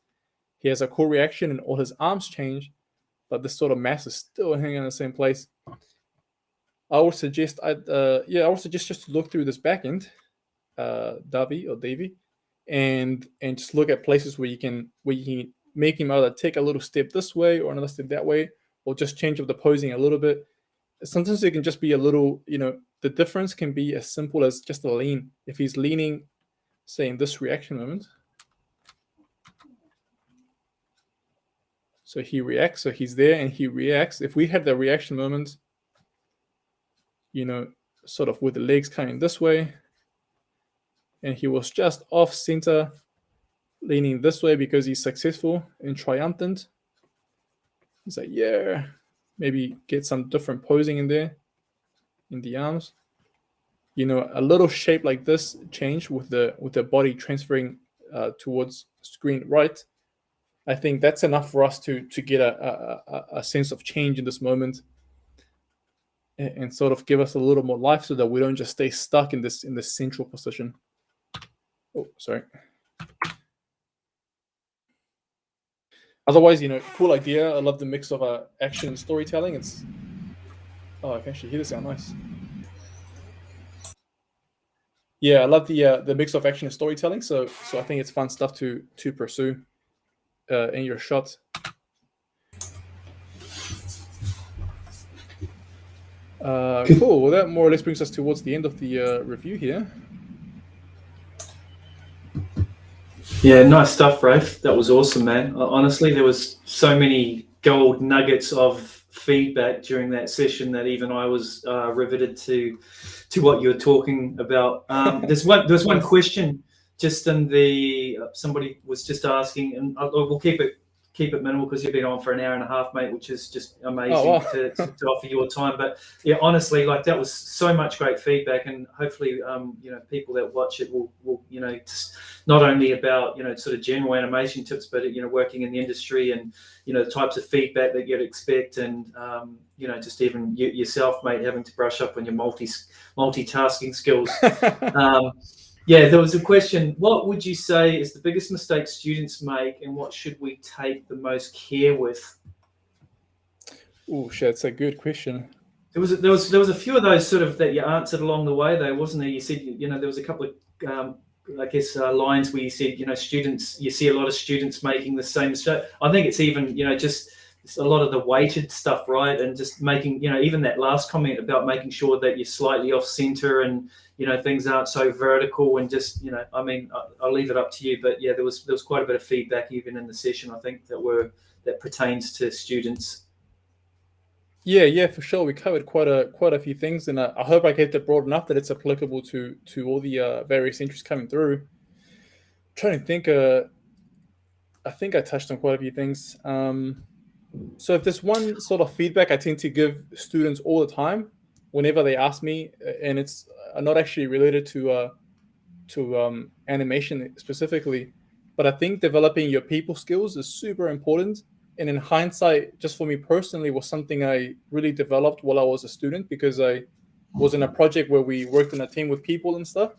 He has a cool reaction and all his arms change, but this sort of mass is still hanging in the same place. I would suggest just to look through this back end, Davy, and just look at places where you can make him either take a little step this way or another step that way, or just change up the posing a little bit. Sometimes it can just be a little, the difference can be as simple as just a lean. If he's leaning, say in this reaction moment, so he reacts, so he's there and he reacts. If we had the reaction moment, sort of with the legs coming this way, and he was just off center, leaning this way because he's successful and triumphant. He's like, yeah, maybe get some different posing in there, in the arms. A little shape like this change with the body transferring towards screen right. I think that's enough for us to get a sense of change in this moment, and sort of give us a little more life so that we don't just stay stuck in this central position. Oh, sorry. Otherwise, cool idea. I love the mix of action and storytelling. I can actually hear the sound. Nice. Yeah, I love the mix of action and storytelling. So I think it's fun stuff to pursue in your shot. Cool. Well, that more or less brings us towards the end of the review here. Yeah, nice stuff, Rafe. That was awesome, man. Honestly, there was so many gold nuggets of feedback during that session that even I was riveted to what you were talking about. There's one question just in the somebody was just asking, and we'll keep it minimal because you've been on for an hour and a half, mate, which is just amazing to offer your time. But yeah, honestly, like, that was so much great feedback, and hopefully, people that watch it will just not only about sort of general animation tips, but working in the industry and the types of feedback that you'd expect, and just even yourself, mate, having to brush up on your multitasking skills. Yeah, there was a question. What would you say is the biggest mistake students make, and what should we take the most care with? Oh, shit, that's a good question. There was a few of those sort of that you answered along the way, though, wasn't there? You said there was a couple of lines where you said students. You see a lot of students making the same mistake. I think it's even just a lot of the weighted stuff, right? And just making even that last comment about making sure that you're slightly off center and things aren't so vertical, and just I'll leave it up to you. But yeah, there was quite a bit of feedback even in the session, I think, that pertains to students. Yeah, for sure. We covered quite a few things, and I hope I kept it broad enough that it's applicable to all the various interests coming through. I'm trying to think. I think I touched on quite a few things. So if there's one sort of feedback I tend to give students all the time whenever they ask me, and it's not actually related to animation specifically. But I think developing your people skills is super important. And in hindsight, just for me personally, was something I really developed while I was a student, because I was in a project where we worked in a team with people and stuff.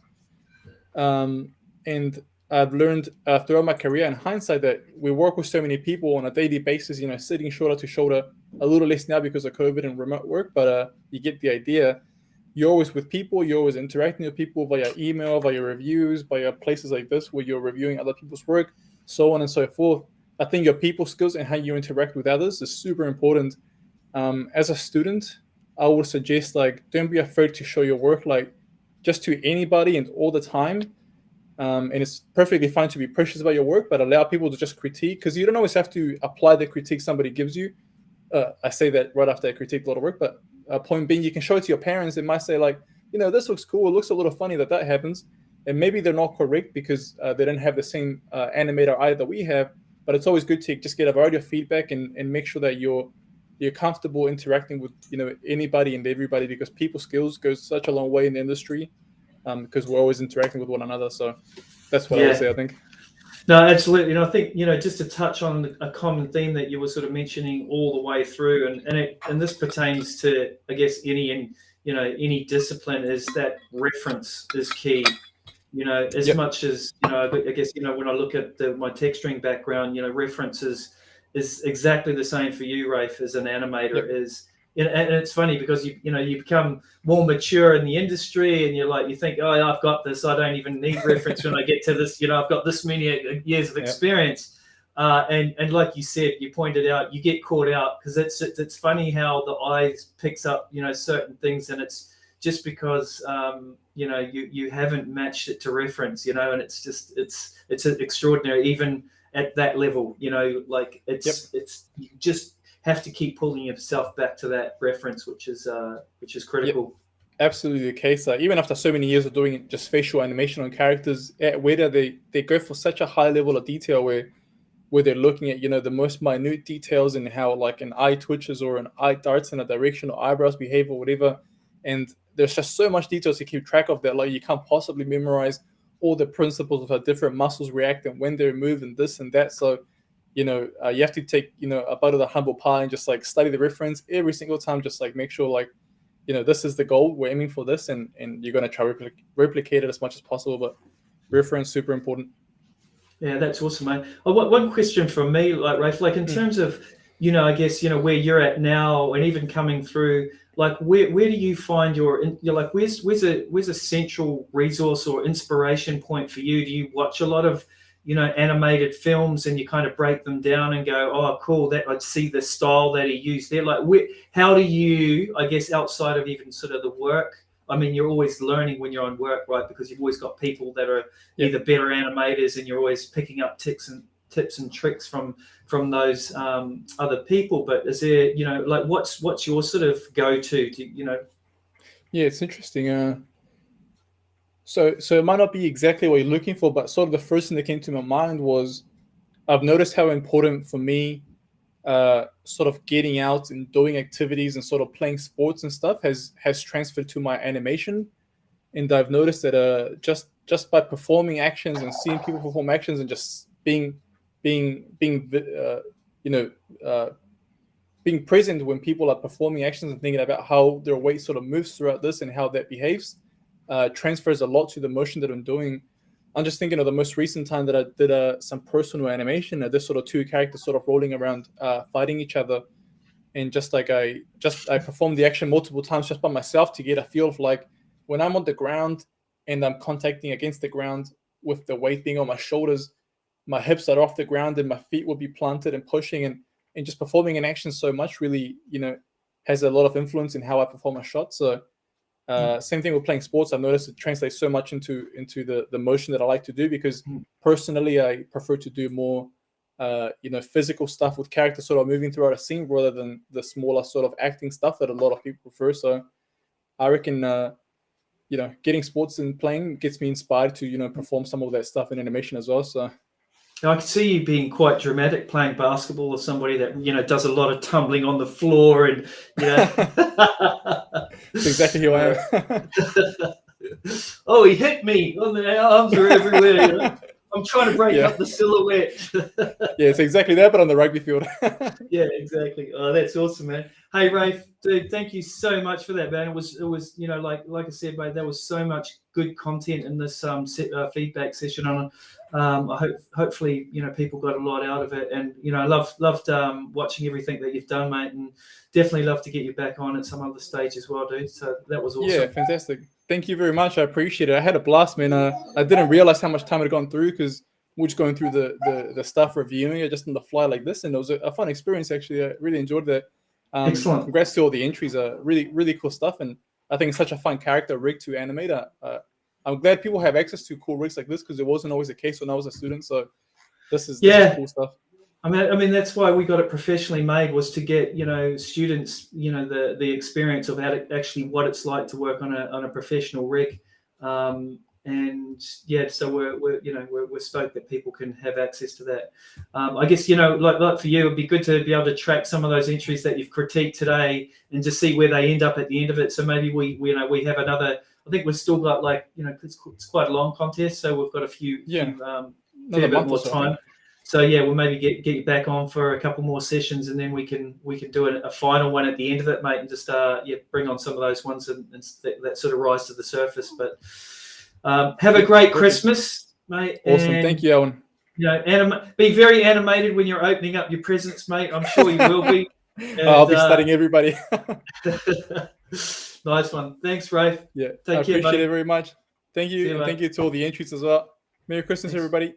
And I've learned throughout my career in hindsight that we work with so many people on a daily basis, sitting shoulder to shoulder, a little less now because of COVID and remote work, but you get the idea. You're always with people, you're always interacting with people via email, via reviews, via places like this where you're reviewing other people's work, so on and so forth. I think your people skills and how you interact with others is super important. As a student, I would suggest, like, don't be afraid to show your work, like, just to anybody and all the time. And it's perfectly fine to be precious about your work, but allow people to just critique, because you don't always have to apply the critique somebody gives you. I say that right after I critique a lot of work, but point being, you can show it to your parents. They might say, like, this looks cool. It looks a little funny that happens. And maybe they're not correct because they don't have the same animator eye that we have. But it's always good to just get a variety of feedback and make sure that you're comfortable interacting with anybody and everybody, because people skills goes such a long way in the industry, because we're always interacting with one another. So that's what I would say, I think. No, absolutely. And I think, just to touch on a common theme that you were sort of mentioning all the way through, and this pertains to, I guess, any discipline, is that reference is key. As much as, I guess, when I look at my texturing background, reference is exactly the same for you, Rafe, as an animator. Is and it's funny because you become more mature in the industry, and you think, oh, I've got this. I don't even need reference when I get to this. I've got this many years of experience. And like you said, you pointed out, you get caught out because it's funny how the eye picks up certain things, and it's just because you haven't matched it to reference, and it's extraordinary even at that level. It's you just have to keep pulling yourself back to that reference, which is critical. Absolutely the case. Even after so many years of doing just facial animation on characters at Weta, they go for such a high level of detail where they're looking at the most minute details and how, like, an eye twitches or an eye darts in a direction or eyebrows behave or whatever. And there's just so much details to keep track of that, like, you can't possibly memorize all the principles of how different muscles react and when they move and this and that. So you have to take a bite of the humble pie and just, like, study the reference every single time, just, like, make sure, like, this is the goal, we're aiming for this, and you're going to try replicate it as much as possible. But reference, super important. Yeah, that's awesome, mate. One question from me, like, Rafe, like, in terms of I guess where you're at now, and even coming through, like, where do you find like, where's a central resource or inspiration point for you? Do you watch a lot of animated films and you kind of break them down and go, oh, cool, that I'd see the style that he used there? Like, how do you, I guess, outside of even sort of the work, I mean, you're always learning when you're on work, right? Because you've always got people that are either better animators, and you're always picking up tips and tricks from those other people. But is there, like, what's your sort of go-to? Yeah, it's interesting. So it might not be exactly what you're looking for, but sort of the first thing that came to my mind was, I've noticed how important for me, sort of getting out and doing activities and sort of playing sports and stuff has transferred to my animation. And I've noticed that just by performing actions and seeing people perform actions and just being present when people are performing actions and thinking about how their weight sort of moves throughout this and how that behaves, transfers a lot to the motion that I'm doing. I'm just thinking of the most recent time that I did some personal animation. This sort of two characters sort of rolling around, fighting each other, and just like I performed the action multiple times just by myself to get a feel of, like, when I'm on the ground and I'm contacting against the ground with the weight being on my shoulders, my hips are off the ground and my feet will be planted and pushing, and just performing an action so much really has a lot of influence in how I perform a shot. So. Same thing with playing sports. I've noticed it translates so much into the motion that I like to do, because personally I prefer to do more physical stuff with characters sort of moving throughout a scene rather than the smaller sort of acting stuff that a lot of people prefer. So I reckon getting sports and playing gets me inspired to perform some of that stuff in animation as well. So I can see you being quite dramatic playing basketball, or somebody that does a lot of tumbling on the floor, and That's exactly who I am. Oh, he hit me. Oh, the arms are everywhere. You know? I'm trying to break up the silhouette. Yeah, it's exactly that, but on the rugby field. Yeah, exactly. Oh, that's awesome, man. Hey, Rafe, dude, thank you so much for that, man. It was, you know, like I said, mate, there was so much good content in this feedback session on. Hopefully, you know, people got a lot out of it, and you know, I loved watching everything that you've done, mate, and definitely love to get you back on at some other stage as well, dude. So that was awesome. Yeah, fantastic. Thank you very much. I appreciate it. I had a blast, man. I didn't realize how much time had gone through because we're just going through the stuff, reviewing it just on the fly like this, and it was a fun experience. Actually, I really enjoyed that. Excellent. Congrats to all the entries. Really cool stuff, and I think it's such a fun character rig to animate. I'm glad people have access to cool rigs like this because it wasn't always the case when I was a student. So this is cool stuff. I mean that's why we got it professionally made, was to get, you know, students, you know, the experience of how to actually what it's like to work on a professional rig, and yeah, so we're stoked that people can have access to that. I guess, you know, like for you, it'd be good to be able to track some of those entries that you've critiqued today and just see where they end up at the end of it. So maybe we have another. I think we've still got, like, you know, it's quite a long contest, so we've got a fair bit more time. So yeah, we'll maybe get you back on for a couple more sessions, and then we can do a final one at the end of it, mate, and just bring on some of those ones and that sort of rise to the surface. But have a great Christmas, mate. Awesome, thank you, Owen. You know, be very animated when you're opening up your presents, mate. I'm sure you will be. And, I'll be studying everybody. Nice one. Thanks, Rafe. Yeah, Take care, appreciate buddy. it very much. Thank you, and thank you to all the entries as well. Merry Christmas, everybody.